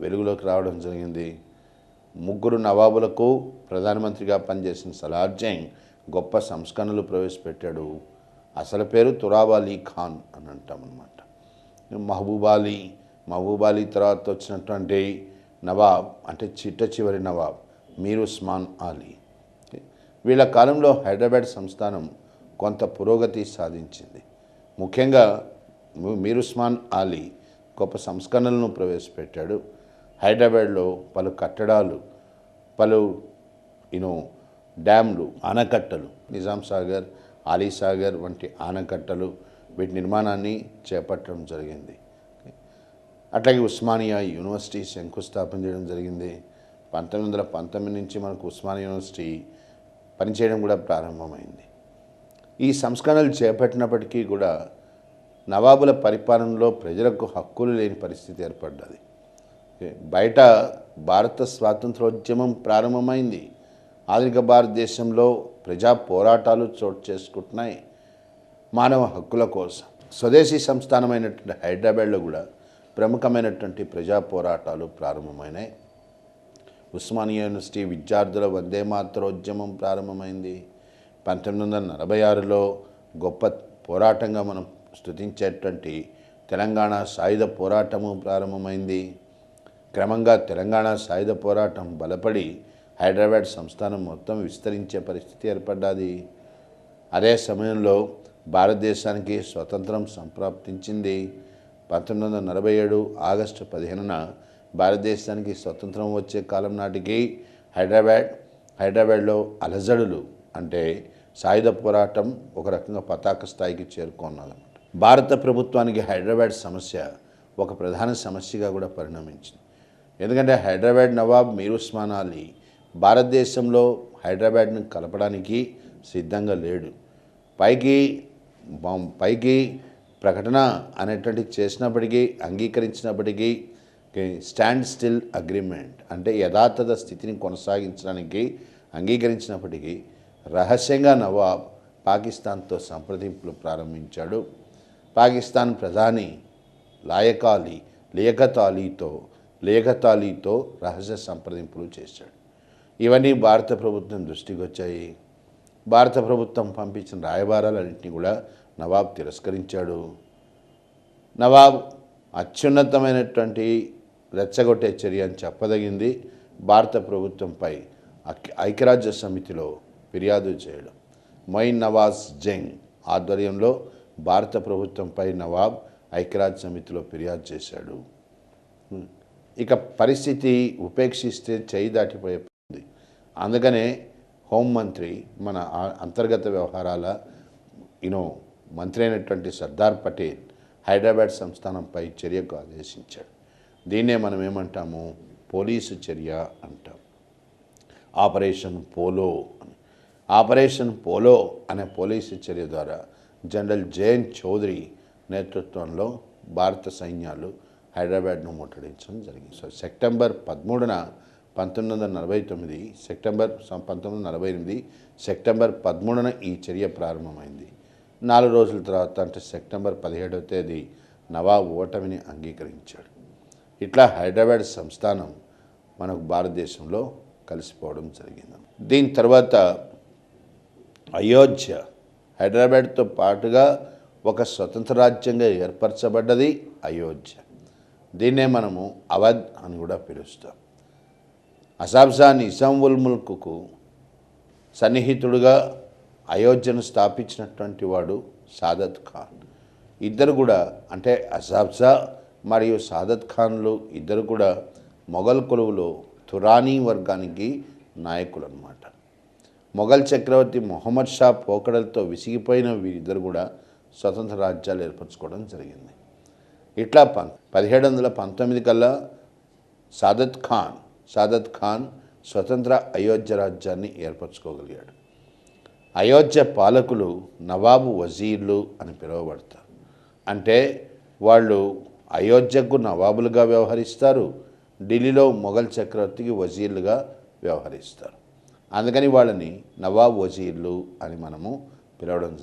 Speaker 1: వెలుగులోకి రావడం జరిగింది. 3 నవాబులకు ప్రధానమంత్రిగా పనిచేసిన సలార్ జంగ్ గొప్ప సంస్కరణలు ప్రవేశపెట్టాడు. అసలు పేరు తురాబ్ అలీ ఖాన్ అని అంటామన్నమాట. మహబూబ్ అలీ తర్వాత వచ్చినటువంటి నవాబ్ అంటే చిట్ట చివరి నవాబ్ మీర్ ఉస్మాన్ అలీ. వీళ్ళ కాలంలో హైదరాబాద్ సంస్థానం కొంత పురోగతి సాధించింది. ముఖ్యంగా మీర్ ఉస్మాన్ అలీ గొప్ప సంస్కరణలను ప్రవేశపెట్టాడు. హైదరాబాద్లో పలు కట్టడాలు, పలు డ్యామ్లు, ఆనకట్టలు, నిజాం సాగర్, అలీ సాగర్ వంటి ఆనకట్టలు వీటి నిర్మాణాన్ని చేపట్టడం జరిగింది. అట్లాగే ఉస్మానియా యూనివర్సిటీ శంకుస్థాపన చేయడం జరిగింది. 1919 నుంచి మనకు ఉస్మానియా యూనివర్సిటీ పనిచేయడం కూడా ప్రారంభమైంది. ఈ సంస్కరణలు చేపట్టినప్పటికీ కూడా నవాబుల పరిపాలనలో ప్రజలకు హక్కులు లేని పరిస్థితి ఏర్పడ్డది. బయట భారత స్వాతంత్రోద్యమం ప్రారంభమైంది. ఆధునిక భారతదేశంలో ప్రజా పోరాటాలు చోటు చేసుకుంటున్నాయి మానవ హక్కుల కోసం. స్వదేశీ సంస్థానమైనటువంటి హైదరాబాద్లో కూడా ప్రముఖమైనటువంటి ప్రజా పోరాటాలు ప్రారంభమైనాయి. ఉస్మానియా యూనివర్సిటీ విద్యార్థుల వందే మాతరోద్యమం ప్రారంభమైంది. 1946లో గొప్ప పోరాటంగా మనం స్తుతించేటువంటి తెలంగాణ సాయుధ పోరాటము ప్రారంభమైంది. క్రమంగా తెలంగాణ సాయుధ పోరాటం బలపడి హైదరాబాద్ సంస్థానం మొత్తం విస్తరించే పరిస్థితి ఏర్పడ్డది. అదే సమయంలో భారతదేశానికి స్వతంత్రం సంప్రాప్తించింది. 1947 ఆగస్టు 15న భారతదేశానికి స్వతంత్రం వచ్చే కాలం నాటికి హైదరాబాద్లో అలజడులు అంటే సాయుధ పోరాటం ఒక రకంగా పతాక స్థాయికి చేరుకున్నదన్నమాట. భారత ప్రభుత్వానికి హైదరాబాద్ సమస్య ఒక ప్రధాన సమస్యగా కూడా పరిణమించింది. ఎందుకంటే హైదరాబాద్ నవాబ్ మీర్ ఉస్మాన్ అలీ భారతదేశంలో హైదరాబాద్ను కలపడానికి సిద్ధంగా లేడు. పైకి ప్రకటన అనేటువంటి చేసినప్పటికీ, అంగీకరించినప్పటికీ స్టాండ్ స్టిల్ అగ్రిమెంట్ అంటే యథాతథ స్థితిని కొనసాగించడానికి అంగీకరించినప్పటికీ రహస్యంగా నవాబ్ పాకిస్తాన్తో సంప్రదింపులు ప్రారంభించాడు. పాకిస్తాన్ ప్రధాని లియాఖత్ అలీతో రహస్య సంప్రదింపులు చేశాడు. ఇవన్నీ భారత ప్రభుత్వం దృష్టికి వచ్చాయి. భారత ప్రభుత్వం పంపించిన రాయబారాలన్నింటినీ కూడా నవాబ్ తిరస్కరించాడు. నవాబ్ అత్యున్నతమైనటువంటి రెచ్చగొట్టే చర్య అని చెప్పదగింది భారత ప్రభుత్వంపై ఐక్యరాజ్య సమితిలో ఫిర్యాదు చేయడం. మొయిన్ నవాజ్ జంగ్ ఆధ్వర్యంలో భారత ప్రభుత్వంపై నవాబ్ ఐక్యరాజ్య సమితిలో ఫిర్యాదు చేశాడు. ఇక పరిస్థితి ఉపేక్షిస్తే చేయి దాటిపోయింది. అందుకనే హోంమంత్రి, మన అంతర్గత వ్యవహారాల మంత్రి అయినటువంటి సర్దార్ పటేల్ హైదరాబాద్ సంస్థానంపై చర్యకు ఆదేశించాడు. దీన్నే మనం ఏమంటాము, పోలీసు చర్య అంటాం. ఆపరేషన్ పోలో అనే పోలీసు చర్య ద్వారా జనరల్ జేఎన్ చౌదరి నేతృత్వంలో భారత సైన్యాలు హైదరాబాద్ను ముట్టడించడం జరిగింది. సో సెప్టెంబర్ 13న 1948 సెప్టెంబర్ 13న ఈ చర్య ప్రారంభమైంది. 4 రోజుల తర్వాత అంటే సెప్టెంబర్ 17వ తేదీ నవాబ్ ఓటమిని అంగీకరించాడు. ఇట్లా హైదరాబాద్ సంస్థానం మనకు భారతదేశంలో కలిసిపోవడం జరిగింది. దీని తర్వాత అయోధ్య హైదరాబాద్తో పాటుగా ఒక స్వతంత్ర రాజ్యంగా ఏర్పరచబడ్డది అయోధ్య. దీన్నే మనము అవధ్ అని కూడా పిలుస్తాం. అసాబ్జా నిజాం ఉల్ ముల్క్కు సన్నిహితుడుగా అయోధ్యను స్థాపించినటువంటి వాడు సాదత్ ఖాన్. ఇద్దరు కూడా అంటే అసాబ్జా మరియు సాదత్ ఖాన్లు ఇద్దరు కూడా మొఘల్ కులువులో తురానీ వర్గానికి నాయకులు అన్నమాట. మొఘల్ చక్రవర్తి మొహమ్మద్ షా పోకడలతో విసిగిపోయిన వీరిద్దరు కూడా స్వతంత్ర రాజ్యాలు ఏర్పరచుకోవడం జరిగింది. ఇట్లా 1719 కల్లా సాదత్ ఖాన్ స్వతంత్ర అయోధ్య రాజ్యాన్ని ఏర్పరచుకోగలిగాడు. అయోధ్య పాలకులు నవాబు వజీర్లు అని పిలువబడతారు. అంటే వాళ్ళు అయోధ్యకు నవాబులుగా వ్యవహరిస్తారు, ఢిల్లీలో మొఘల్ చక్రవర్తికి వజీర్లుగా వ్యవహరిస్తారు. అందుకని వాళ్ళని నవాబ్ వజీర్లు అని మనము పిలవడం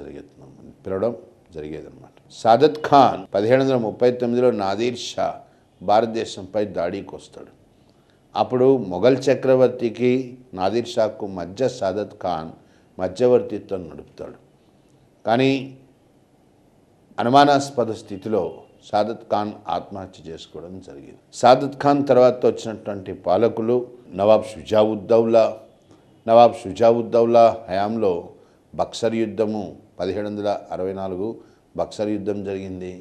Speaker 1: జరిగేదన్నమాట. సాదత్ ఖాన్ 1739లో నాదిర్ షా భారతదేశంపై దాడికి వస్తాడు. అప్పుడు మొఘల్ చక్రవర్తికి నాదిర్ షాకు మధ్య సాదత్ ఖాన్ మధ్యవర్తిత్వం నడుపుతాడు. కానీ అనుమానాస్పద స్థితిలో సాదత్ ఖాన్ ఆత్మహత్య చేసుకోవడం జరిగింది. సాదత్ ఖాన్ తర్వాత వచ్చినటువంటి పాలకులు నవాబ్ షుజావుద్దౌలా హయాంలో బక్సర్ యుద్ధము 1764 బక్సర్ యుద్ధం జరిగింది.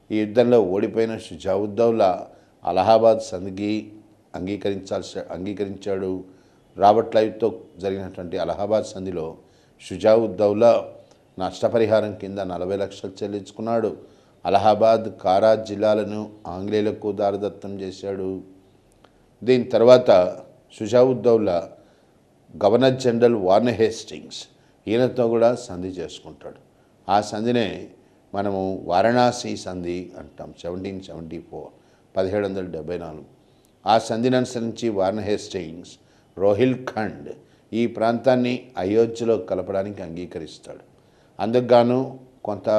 Speaker 1: ఈ యుద్ధంలో ఓడిపోయిన షుజావుద్దౌలా అలహాబాద్ సంధికి అంగీకరించాడు. రాబర్ట్ క్లైవ్తో జరిగినటువంటి అలహాబాద్ సంధిలో షుజావుద్దౌలా నష్టపరిహారం కింద 40 లక్షలు చెల్లించుకున్నాడు. అలహాబాద్, కారా జిల్లాలను ఆంగ్లేయులకు దారదత్తం చేశాడు. దీని తర్వాత షుజావుద్దౌలా గవర్నర్ జనరల్ వార్న్ హేస్టింగ్స్ ఈయనతో కూడా సంధి చేసుకుంటాడు. ఆ సంధినే మనము వారణాసి సంధి అంటాం. 1774 ఆ సంధిని అనుసరించి వార్న్ హేస్టింగ్స్ రోహిల్ఖండ్ ఈ ప్రాంతాన్ని అయోధ్యలో కలపడానికి అంగీకరిస్తాడు. అందుకుగాను కొంత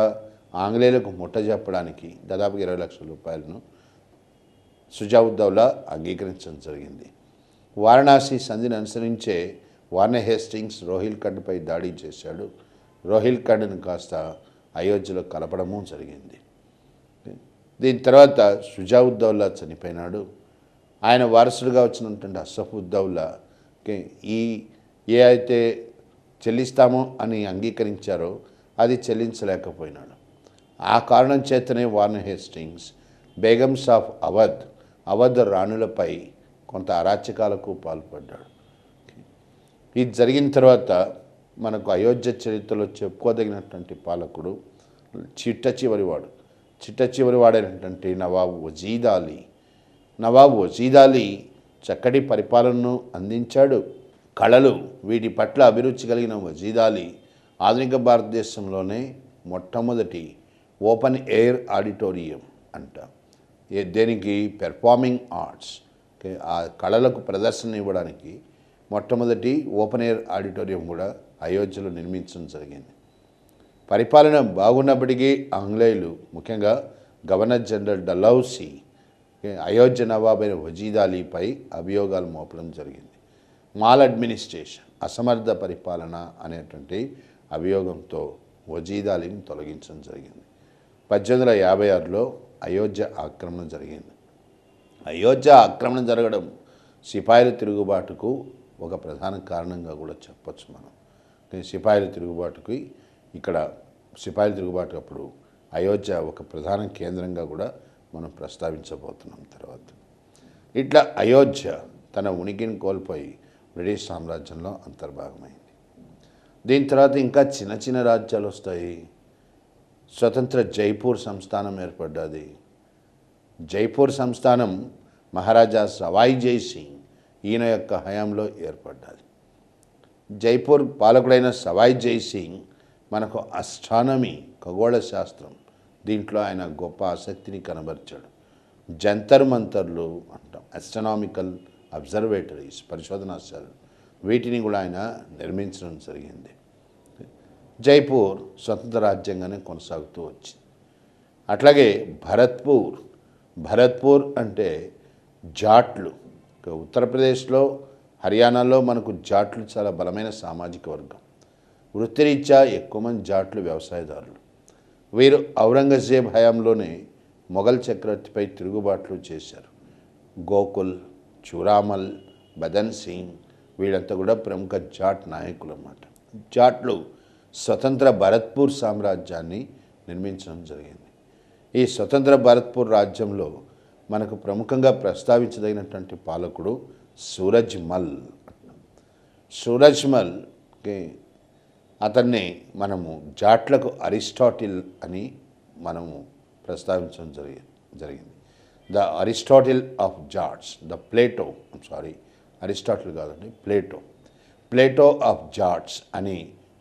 Speaker 1: ఆంగ్లేయులకు ముట్టజెప్పడానికి దాదాపు 20 లక్షల రూపాయలను షుజావుద్దౌలా అంగీకరించడం జరిగింది. వారణాసి సంధిని అనుసరించే వార్న్ హేస్టింగ్స్ రోహిల్ఖండ్పై దాడి చేశాడు. రోహిల్ఖండ్ను కాస్త అయోధ్యలో కలపడము జరిగింది. దీని తర్వాత షుజావుద్దౌలా చనిపోయినాడు. ఆయన వారసుడుగా వచ్చినటువంటి అసఫుద్దౌలాకి ఏ అయితే చెల్లిస్తామో అని అంగీకరించారో అది చెల్లించలేకపోయినాడు. ఆ కారణం చేతనే Warren Hastings Begums of Awadh రాణులపై కొంత అరాచకాలకు పాల్పడ్డాడు. ఇది జరిగిన తర్వాత మనకు అయోధ్య చరిత్రలో చెప్పుకోదగినటువంటి పాలకుడు చిట్ట చివరి వాడైనటువంటి నవాబ్ వజీద్ అలీ చక్కటి పరిపాలనను అందించాడు. కళలు వీటి పట్ల అభిరుచి కలిగిన వజీద్ అలీ ఆధునిక భారతదేశంలోనే మొట్టమొదటి ఓపెన్ ఎయిర్ ఆడిటోరియం అంట దేనికి పెర్ఫార్మింగ్ ఆర్ట్స్ ఆ కళలకు ప్రదర్శన ఇవ్వడానికి మొట్టమొదటి ఓపెన్ ఎయిర్ ఆడిటోరియం కూడా అయోధ్యలో నిర్మించడం జరిగింది. పరిపాలన బాగున్నప్పటికీ ఆంగ్లేయులు ముఖ్యంగా గవర్నర్ జనరల్ డలౌసీ అయోధ్య నవాబైన వజీద్ అలీపై అభియోగాలు మోపడం జరిగింది. మాల్ అడ్మినిస్ట్రేషన్ అసమర్థ పరిపాలన అనేటువంటి అభియోగంతో వజీద్ అలీని తొలగించడం జరిగింది. 1856లో అయోధ్య ఆక్రమణ జరిగింది. అయోధ్య ఆక్రమణ జరగడం సిపాయిల తిరుగుబాటుకు ఒక ప్రధాన కారణంగా కూడా చెప్పచ్చు మనం. సిపాయిల తిరుగుబాటుకి సిపాయిల తిరుగుబాటు అప్పుడు అయోధ్య ఒక ప్రధాన కేంద్రంగా కూడా మనం ప్రస్తావించబోతున్నాం తర్వాత. ఇట్లా అయోధ్య తన ఉనికిని కోల్పోయి బ్రిటిష్ సామ్రాజ్యంలో అంతర్భాగమైంది. దీని తర్వాత ఇంకా చిన్న చిన్న రాజ్యాలు వస్తాయి. స్వతంత్ర జైపూర్ సంస్థానం ఏర్పడ్డది. జైపూర్ సంస్థానం మహారాజా సవాయి జై సింగ్ ఈయన యొక్క హయాంలో ఏర్పడ్డది. జైపూర్ పాలకుడైన సవాయి జై సింగ్ మనకు అస్ట్రానమీ ఖగోళ శాస్త్రం దీంట్లో ఆయన గొప్ప ఆసక్తిని కనబరిచాడు. జంతర్ మంతర్లు అంటాం, ఆస్ట్రానామికల్ అబ్జర్వేటరీస్ పరిశోధనాశాలలు వీటిని కూడా ఆయన నిర్మించడం జరిగింది. జైపూర్ స్వతంత్ర రాజ్యంగానే కొనసాగుతూ వచ్చింది. అట్లాగే భరత్పూర్ అంటే జాట్లు. ఉత్తరప్రదేశ్లో హర్యానాలో మనకు జాట్లు చాలా బలమైన సామాజిక వర్గం. వృత్తిరీత్యా ఎక్కువ మంది జాట్లు వ్యవసాయదారులు. వీరు ఔరంగజేబ్ హయాంలోనే మొఘల్ చక్రవర్తిపై తిరుగుబాట్లు చేశారు. గోకుల్, చూరామల్, బదన్ సింగ్ వీళ్ళంతా కూడా ప్రముఖ జాట్ నాయకులు అన్నమాట. జాట్లు స్వతంత్ర భరత్పూర్ సామ్రాజ్యాన్ని నిర్మించడం జరిగింది. ఈ స్వతంత్ర భరత్పూర్ రాజ్యంలో మనకు ప్రముఖంగా ప్రస్తావించదగినటువంటి పాలకుడు సూరజ్మల్కి అతన్ని మనము జాట్లకు అరిస్టాటిల్ అని మనము ప్రస్తావించడం జరిగింది. The Aristotle of Jats, Aristotle కాదండి, ప్లేటో ఆఫ్ జాట్స్ అని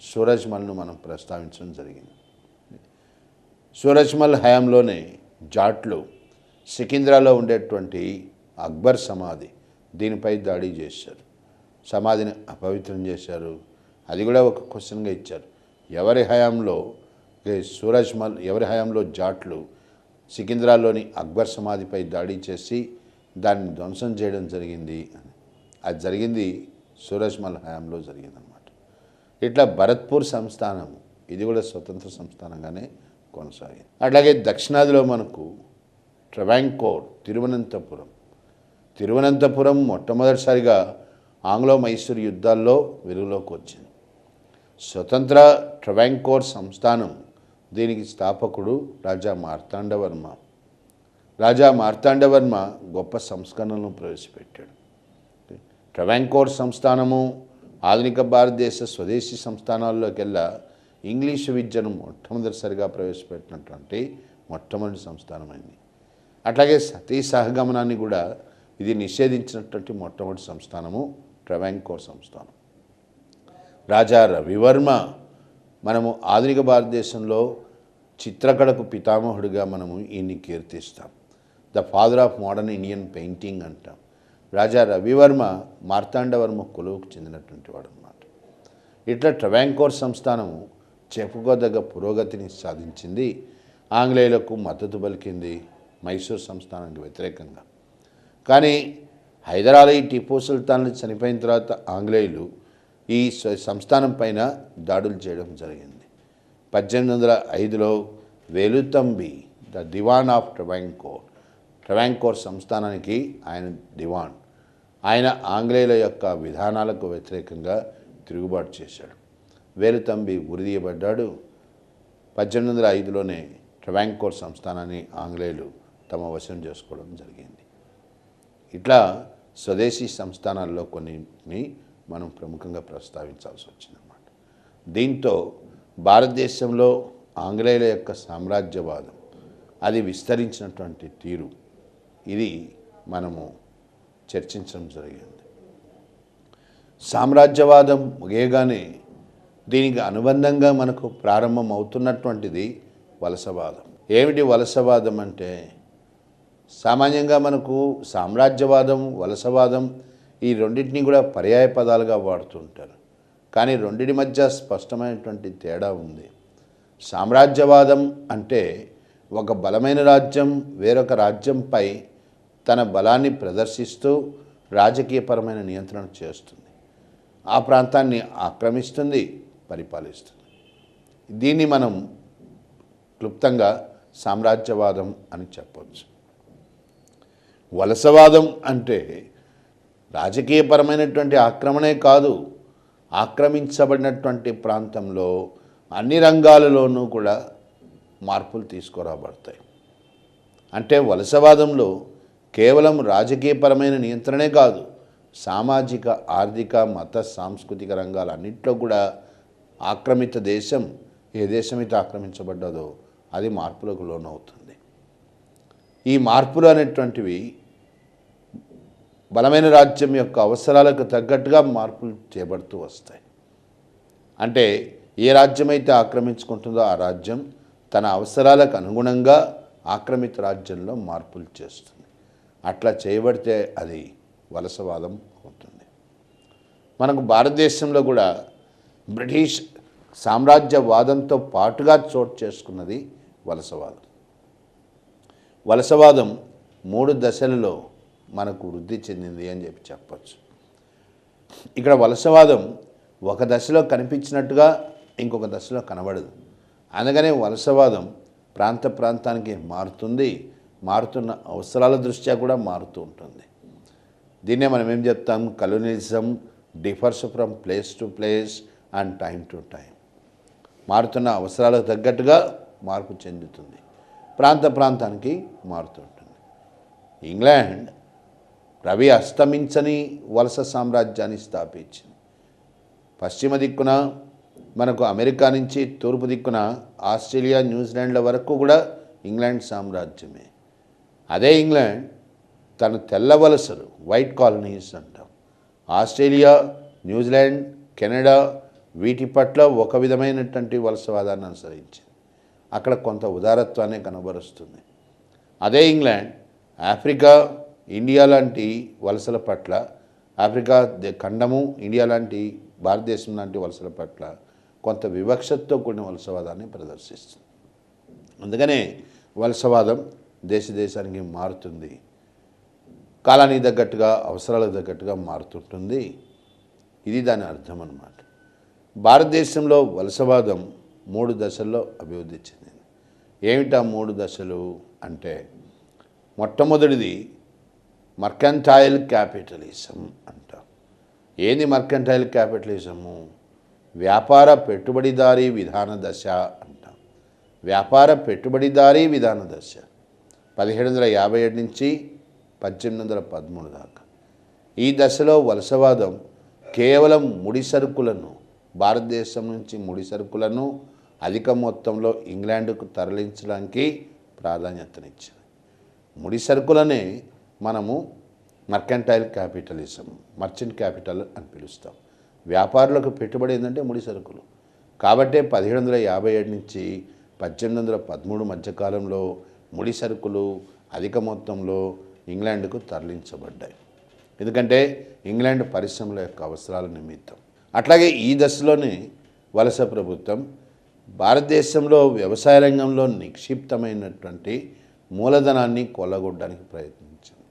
Speaker 1: సూరజ్మల్ను మనం ప్రస్తావించడం జరిగింది. సూరజ్మల్ హయాంలోనే జాట్లు సికింద్రాలో ఉండేటువంటి అక్బర్ సమాధి దీనిపై దాడి చేశారు. సమాధిని అపవిత్రం చేశారు. అది కూడా ఒక క్వశ్చన్గా ఇచ్చారు. ఎవరి హయాంలో జాట్లు సికింద్రాలోని అక్బర్ సమాధిపై దాడి చేసి దాన్ని ధ్వంసం చేయడం జరిగింది అని. అది జరిగింది సూరజ్మల్ హయాంలో జరిగిందనమాట. ఇట్లా భరత్పూర్ సంస్థానం ఇది కూడా స్వతంత్ర సంస్థానంగానే కొనసాగింది. అట్లాగే దక్షిణాదిలో మనకు ట్రావెంకోర్ తిరువనంతపురం మొట్టమొదటిసారిగా ఆంగ్లో మైసూర్ యుద్ధాల్లో వెలుగులోకి వచ్చింది. స్వతంత్ర ట్రావెంకోర్ సంస్థానం, దీనికి స్థాపకుడు రాజా మార్తాండవర్మ గొప్ప సంస్కరణలను ప్రవేశపెట్టాడు. ట్రావెంకోర్ సంస్థానము ఆధునిక భారతదేశ స్వదేశీ సంస్థానాల్లోకెల్లా ఇంగ్లీషు విద్యను మొట్టమొదటిసారిగా ప్రవేశపెట్టినటువంటి మొట్టమొదటి సంస్థానమైంది. అట్లాగే సతీ సహగమనాన్ని కూడా ఇది నిషేధించినటువంటి మొట్టమొదటి సంస్థానము ట్రావెంకోర్ సంస్థానం. రాజా రవివర్మ, మనము ఆధునిక భారతదేశంలో చిత్రకళకు పితామహుడిగా మనము ఈయన్ని కీర్తిస్తాం. The father of modern Indian painting అంటాం. రాజా రవివర్మ మార్తాండవర్మ కులువుకు చెందినటువంటి వాడు అన్నమాట. ఇట్లా ట్రావెంకోర్ సంస్థానము చెప్పుకోదగ్గ పురోగతిని సాధించింది. ఆంగ్లేయులకు మద్దతు పలికింది మైసూర్ సంస్థానానికి వ్యతిరేకంగా. కానీ హైదరాలీ టిప్పు సుల్తాన్లు చనిపోయిన తర్వాత ఆంగ్లేయులు ఈ సంస్థానం పైన దాడులు చేయడం జరిగింది. 1805లో వేలుతంబి, ద దివాన్ ఆఫ్ ట్రావెంకోర్ సంస్థానానికి ఆయన దివాన్. ఆయన ఆంగ్లేయుల యొక్క విధానాలకు వ్యతిరేకంగా తిరుగుబాటు చేశాడు. వేలుతంబి ఉరిదీయబడ్డాడు. 1805లోనే ట్రావెంకోర్ సంస్థానాన్ని ఆంగ్లేయులు తమ వశం చేసుకోవడం జరిగింది. ఇట్లా స్వదేశీ సంస్థానాల్లో కొన్ని మనం ప్రముఖంగా ప్రస్తావించాల్సి వచ్చిందన్నమాట. దీంతో భారతదేశంలో ఆంగ్లేయుల యొక్క సామ్రాజ్యవాదం అది విస్తరించినటువంటి తీరు, ఇది మనము చర్చించడం జరిగింది. సామ్రాజ్యవాదం ముగియగానే దీనికి అనుబంధంగా మనకు ప్రారంభం అవుతున్నటువంటిది వలసవాదం. ఏమిటి వలసవాదం అంటే, సామాన్యంగా మనకు సామ్రాజ్యవాదం, వలసవాదం ఈ రెండింటినీ కూడా పర్యాయ పదాలుగా వాడుతుంటారు. కానీ రెండింటి మధ్య స్పష్టమైనటువంటి తేడా ఉంది. సామ్రాజ్యవాదం అంటే ఒక బలమైన రాజ్యం వేరొక రాజ్యంపై తన బలాన్ని ప్రదర్శిస్తూ రాజకీయపరమైన నియంత్రణ చేస్తుంది, ఆ ప్రాంతాన్ని ఆక్రమిస్తుంది, పరిపాలిస్తుంది. దీన్ని మనం క్లుప్తంగా సామ్రాజ్యవాదం అని చెప్పవచ్చు. వలసవాదం అంటే రాజకీయపరమైనటువంటి ఆక్రమణే కాదు, ఆక్రమించబడినటువంటి ప్రాంతంలో అన్ని రంగాలలోనూ కూడా మార్పులు తీసుకురాబడతాయి. అంటే వలసవాదంలో కేవలం రాజకీయపరమైన నియంత్రణే కాదు, సామాజిక, ఆర్థిక, మత, సాంస్కృతిక రంగాలన్నింటిలో కూడా ఆక్రమిత దేశం ఏ దేశమైతే ఆక్రమించబడ్డదో అది మార్పులకు లోనవుతుంది. ఈ మార్పులు అనేటువంటివి బలమైన రాజ్యం యొక్క అవసరాలకు తగ్గట్టుగా మార్పులు చేయబడుతూ వస్తాయి. అంటే ఏ రాజ్యమైతే ఆక్రమించుకుంటుందో ఆ రాజ్యం తన అవసరాలకు అనుగుణంగా ఆక్రమిత రాజ్యంలో మార్పులు చేస్తుంది. అట్లా చేయబడితే అది వలసవాదం అవుతుంది. మనకు భారతదేశంలో కూడా బ్రిటిష్ సామ్రాజ్యవాదంతో పాటుగా చోటు చేసుకున్నది వలసవాదం. వలసవాదం 3 దశలలో మనకు వృద్ధి చెందింది అని చెప్పచ్చు. ఇక్కడ వలసవాదం ఒక దశలో కనిపించినట్టుగా ఇంకొక దశలో కనబడదు. అందుకనే వలసవాదం ప్రాంత ప్రాంతానికి మారుతుంది, మారుతున్న అవసరాల దృష్ట్యా కూడా మారుతూ ఉంటుంది. దీన్నే మనం ఏం చెప్తాం, colonialism differs from place to place and time to time. మారుతున్న అవసరాలకు తగ్గట్టుగా మార్పు చెందుతుంది, ప్రాంత ప్రాంతానికి మారుతుంటుంది. ఇంగ్లాండ్ రవి అస్తమించని వలస సామ్రాజ్యాన్ని స్థాపించింది. పశ్చిమ దిక్కున మనకు అమెరికా నుంచి తూర్పు దిక్కున ఆస్ట్రేలియా, న్యూజిలాండ్ల వరకు కూడా ఇంగ్లాండ్ సామ్రాజ్యమే. అదే ఇంగ్లాండ్ తన తెల్ల వలసలు, వైట్ కాలనీస్ అంటాం, ఆస్ట్రేలియా, న్యూజిలాండ్, కెనడా వీటి పట్ల ఒక విధమైనటువంటి వలసవాదాన్ని అనుసరించింది. అక్కడ కొంత ఉదారత్వాన్ని కనబరుస్తుంది. అదే ఇంగ్లాండ్ ఆఫ్రికా, ఇండియా లాంటి వలసల పట్ల, ఆఫ్రికా ఖండము, ఇండియా లాంటి, భారతదేశం లాంటి వలసల పట్ల కొంత వివక్షతో కూడిన వలసవాదాన్ని ప్రదర్శిస్తుంది. అందుకనే వలసవాదం దేశ దేశానికి మారుతుంది, కాలానికి తగ్గట్టుగా, అవసరాలకు తగ్గట్టుగా మారుతుంటుంది. ఇది దాని అర్థం అన్నమాట. భారతదేశంలో వలసవాదం 3 దశల్లో అభివృద్ధి చెందింది. ఏమిటా 3 దశలు అంటే, మొట్టమొదటిది మర్కంటైల్ క్యాపిటలిజం అంటాం. ఏంది మర్కంటైల్ క్యాపిటలిజము? వ్యాపార పెట్టుబడిదారీ విధాన దశ అంటాం. వ్యాపార పెట్టుబడిదారీ విధాన దశ 1757 నుంచి 1813 దాకా. ఈ దశలో వలసవాదం కేవలం ముడి సరుకులను, భారతదేశం నుంచి ముడి సరుకులను అధిక మొత్తంలో ఇంగ్లాండ్కు తరలించడానికి ప్రాధాన్యతనిచ్చింది. ముడి సరుకులనే మనము మర్కంటైల్ క్యాపిటలిజం, మర్చెంట్ క్యాపిటల్ అని పిలుస్తాం. వ్యాపారులకు పెట్టుబడి ఏంటంటే ముడి సరుకులు. కాబట్టే 1757 నుంచి 1813 మధ్యకాలంలో ముడి సరుకులు అధిక మొత్తంలో ఇంగ్లాండ్కు తరలించబడ్డాయి. ఎందుకంటే ఇంగ్లాండ్ పరిశ్రమల యొక్క అవసరాల నిమిత్తం. అట్లాగే ఈ దశలోనే వలస ప్రభుత్వం భారతదేశంలో వ్యవసాయ రంగంలో నిక్షిప్తమైనటువంటి మూలధనాన్ని కొల్లగొట్టడానికి ప్రయత్నించింది.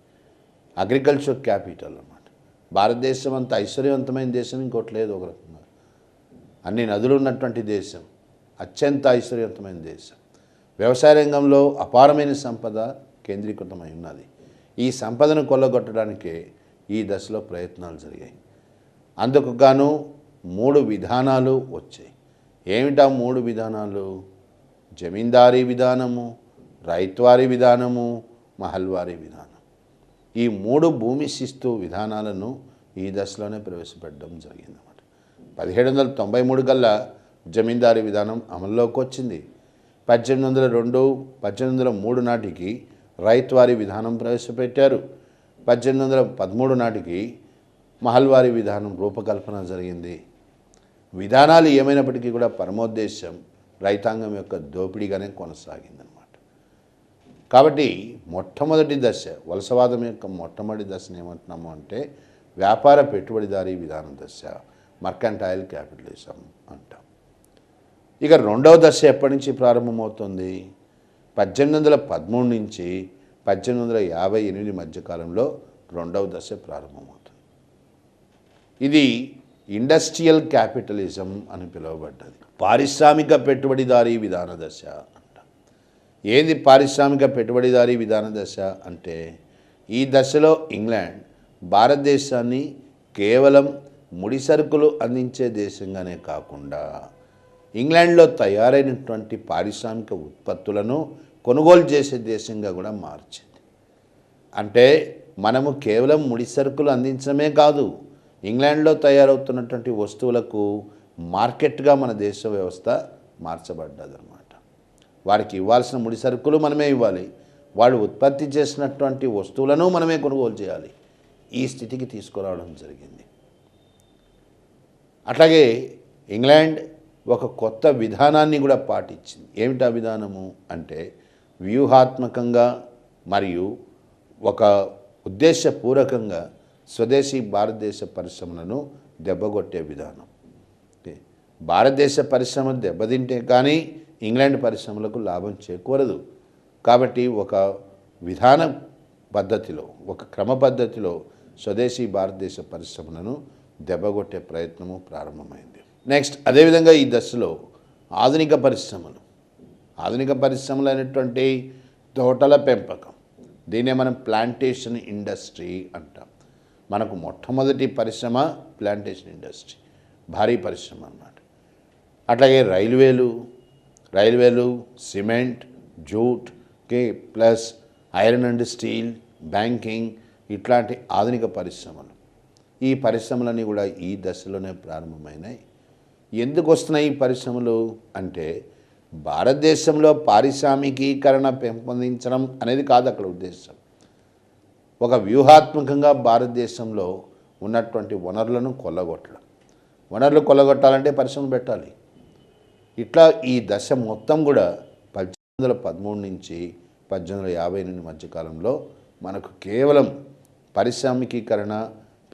Speaker 1: అగ్రికల్చర్ క్యాపిటల్ అన్నమాట. భారతదేశం అంత ఐశ్వర్యవంతమైన దేశం ఇంకోటి లేదు. ఒక రకంగా అన్ని నదులు ఉన్నటువంటి దేశం, అత్యంత ఐశ్వర్యవంతమైన దేశం. వ్యవసాయ రంగంలో అపారమైన సంపద కేంద్రీకృతమై ఉన్నది. ఈ సంపదను కొల్లగొట్టడానికే ఈ దశలో ప్రయత్నాలు జరిగాయి. అందుకు గాను 3 విధానాలు వచ్చాయి. ఏమిటా 3 విధానాలు? జమీందారీ విధానము, రైత్వారీ విధానము, మహల్వారీ విధానం. ఈ 3 భూమి శిస్తు విధానాలను ఈ దశలోనే ప్రవేశపెట్టడం జరిగిందన్నమాట. 1793 కల్లా జమీందారీ విధానం అమల్లోకి వచ్చింది. 1802, 1803 నాటికి రైత్వారీ విధానం ప్రవేశపెట్టారు. 1813 నాటికి మహల్వారీ విధానం రూపకల్పన జరిగింది. విధానాలు ఏమైనప్పటికీ కూడా పరమోద్దేశం రైతాంగం యొక్క దోపిడీగానే కొనసాగిందనమాట. కాబట్టి మొట్టమొదటి దశ, వలసవాదం యొక్క మొట్టమొదటి దశను ఏమంటున్నాము అంటే వ్యాపార పెట్టుబడిదారీ విధాన దశ, మర్కంటైల్ క్యాపిటలిజం అంటాం. ఇక రెండవ దశ ఎప్పటి నుంచి ప్రారంభమవుతుంది? 1813 నుంచి 1858 మధ్యకాలంలో రెండవ దశ ప్రారంభమవుతుంది. ఇది ఇండస్ట్రియల్ క్యాపిటలిజం అని పిలువబడ్డది. పారిశ్రామిక పెట్టుబడిదారీ విధాన దశ అంట. ఏది పారిశ్రామిక పెట్టుబడిదారీ విధాన దశ అంటే, ఈ దశలో ఇంగ్లాండ్ భారతదేశాన్ని కేవలం ముడి సరుకులు అందించే దేశంగానే కాకుండా ఇంగ్లాండ్లో తయారైనటువంటి పారిశ్రామిక ఉత్పత్తులను కొనుగోలు చేసే దేశంగా కూడా మార్చింది. అంటే మనము కేవలం ముడి సరుకులు అందించడమే కాదు, ఇంగ్లాండ్లో తయారవుతున్నటువంటి వస్తువులకు మార్కెట్గా మన దేశ వ్యవస్థ మార్చబడ్డదన్నమాట. వారికి ఇవ్వాల్సిన ముడి సరుకులు మనమే ఇవ్వాలి, వాళ్ళు ఉత్పత్తి చేసినటువంటి వస్తువులను మనమే కొనుగోలు చేయాలి. ఈ స్థితికి తీసుకురావడం జరిగింది. అట్లాగే ఇంగ్లాండ్ ఒక కొత్త విధానాన్ని కూడా పాటించింది. ఏమిటా విధానము అంటే, వ్యూహాత్మకంగా మరియు ఒక ఉద్దేశపూర్వకంగా స్వదేశీ భారతదేశ పరిశ్రమలను దెబ్బగొట్టే విధానం. భారతదేశ పరిశ్రమలు దెబ్బతింటే కానీ ఇంగ్లాండ్ పరిశ్రమలకు లాభం చేకూరదు. కాబట్టి ఒక విధాన పద్ధతిలో, ఒక క్రమ పద్ధతిలో స్వదేశీ భారతదేశ పరిశ్రమలను దెబ్బగొట్టే ప్రయత్నము ప్రారంభమైంది. నెక్స్ట్ అదేవిధంగా ఈ దశలో ఆధునిక పరిశ్రమలు అయినటువంటి తోటల పెంపకం, దీన్నే మనం ప్లాంటేషన్ ఇండస్ట్రీ అంటాం. మనకు మొట్టమొదటి పరిశ్రమ ప్లాంటేషన్ ఇండస్ట్రీ, భారీ పరిశ్రమ అన్నమాట. అట్లాగే రైల్వేలు, cement, jute, plus iron and steel, banking, ఇట్లాంటి ఆధునిక పరిశ్రమలు. ఈ పరిశ్రమలన్నీ కూడా ఈ దశలోనే ప్రారంభమైనాయి. ఎందుకు వస్తున్నాయి ఈ పరిశ్రమలు అంటే, భారతదేశంలో పారిశ్రామికీకరణ పెంపొందించడం అనేది కాదు అక్కడ ఉద్దేశం. ఒక వ్యూహాత్మకంగా భారతదేశంలో ఉన్నటువంటి వనరులను కొల్లగొట్టడం. వనరులు కొల్లగొట్టాలంటే పరిశ్రమలు పెట్టాలి. ఇట్లా ఈ దశ మొత్తం కూడా 1813 నుంచి 1858 మధ్యకాలంలో మనకు కేవలం పారిశ్రామికీకరణ,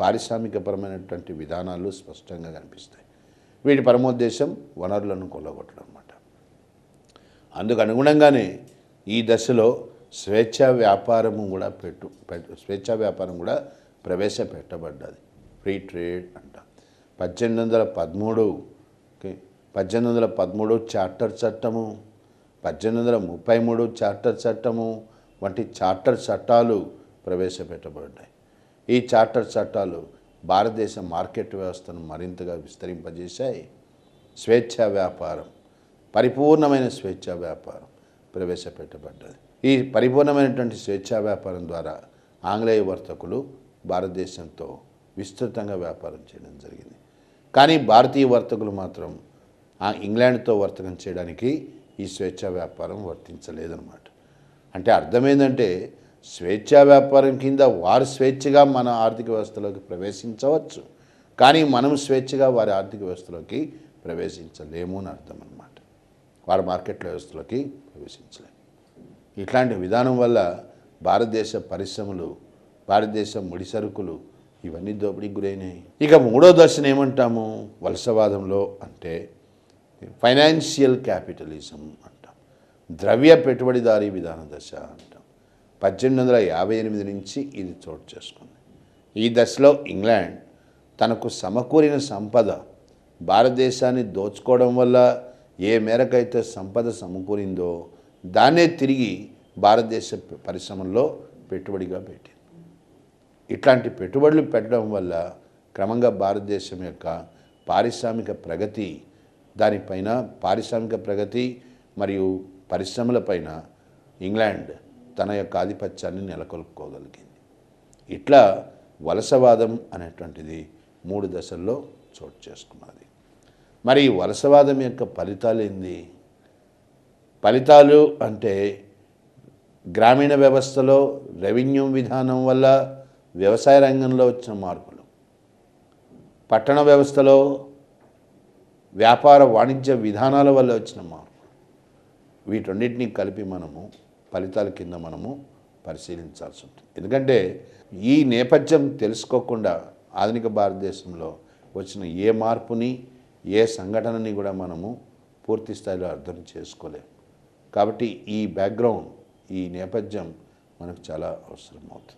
Speaker 1: పారిశ్రామికపరమైనటువంటి విధానాలు స్పష్టంగా కనిపిస్తాయి. వీటి పరమోద్దేశం వనరులను కొల్లగొట్టడం అన్నమాట. అందుకు అనుగుణంగానే ఈ దశలో స్వేచ్ఛా వ్యాపారం కూడా ప్రవేశపెట్టబడ్డది. ఫ్రీ ట్రేడ్ అంట. 1813 చార్టర్ చట్టము, 1833 చార్టర్ చట్టము వంటి చార్టర్ చట్టాలు ప్రవేశపెట్టబడ్డాయి. ఈ చార్టర్ చట్టాలు భారతదేశ మార్కెట్ వ్యవస్థను మరింతగా విస్తరింపజేశాయి. స్వేచ్ఛా వ్యాపారం, పరిపూర్ణమైన స్వేచ్ఛా వ్యాపారం ప్రవేశపెట్టబడ్డది. ఈ పరిపూర్ణమైనటువంటి స్వేచ్ఛా వ్యాపారం ద్వారా ఆంగ్లేయ వర్తకులు భారతదేశంతో విస్తృతంగా వ్యాపారం చేయడం జరిగింది. కానీ భారతీయ వర్తకులు మాత్రం ఇంగ్లాండ్తో వర్తకం చేయడానికి ఈ స్వేచ్ఛా వ్యాపారం వర్తించలేదన్నమాట. అంటే అర్థం ఏంటంటే స్వేచ్ఛా వ్యాపారం కింద వారు స్వేచ్ఛగా మన ఆర్థిక వ్యవస్థలోకి ప్రవేశించవచ్చు, కానీ మనం స్వేచ్ఛగా వారి ఆర్థిక వ్యవస్థలోకి ప్రవేశించలేము అని అర్థం అన్నమాట. వారి మార్కెట్ వ్యవస్థలోకి ప్రవేశించలేము. ఇట్లాంటి విధానం వల్ల భారతదేశ పరిశ్రమలు, భారతదేశ ముడి సరుకులు ఇవన్నీ దోపిడీకి గురైనాయి. ఇక మూడో దశను ఏమంటాము వలసవాదంలో అంటే ఫైనాన్షియల్ క్యాపిటలిజం అంటాం, ద్రవ్య పెట్టుబడిదారీ విధాన దశ అంటాం. 1858 నుంచి ఇది చోటు చేసుకుంది. ఈ దశలో ఇంగ్లాండ్ తనకు సమకూరిన సంపద, భారతదేశాన్ని దోచుకోవడం వల్ల ఏ మేరకైతే సంపద సమకూరిందో దాన్నే తిరిగి భారతదేశ పరిశ్రమల్లో పెట్టుబడిగా పెట్టింది. ఇట్లాంటి పెట్టుబడులు పెట్టడం వల్ల క్రమంగా భారతదేశం యొక్క పారిశ్రామిక ప్రగతి, దానిపైన పారిశ్రామిక ప్రగతి మరియు పరిశ్రమలపైన ఇంగ్లాండ్ తన యొక్క ఆధిపత్యాన్ని నెలకొల్పుకోగలిగింది. ఇట్లా వలసవాదం అనేటువంటిది 3 దశల్లో చోటు చేసుకున్నది. మరి ఈ వలసవాదం యొక్క ఫలితాలు ఏంది? ఫలితాలు అంటే గ్రామీణ వ్యవస్థలో రెవెన్యూ విధానం వల్ల వ్యవసాయ రంగంలో వచ్చిన మార్పులు, పట్టణ వ్యవస్థలో వ్యాపార వాణిజ్య విధానాల వల్ల వచ్చిన మార్పులు, వీటన్నిటినీ కలిపి మనము ఫలితాల కింద మనము పరిశీలించాల్సి ఉంటుంది. ఎందుకంటే ఈ నేపథ్యం తెలుసుకోకుండా ఆధునిక భారతదేశంలో వచ్చిన ఏ మార్పుని, ఏ సంఘటనని కూడా మనము పూర్తి స్థాయిలో అర్థం చేసుకోలేము. కాబట్టి ఈ బ్యాక్గ్రౌండ్, ఈ నేపథ్యం మనకు చాలా అవసరం అవుతుంది.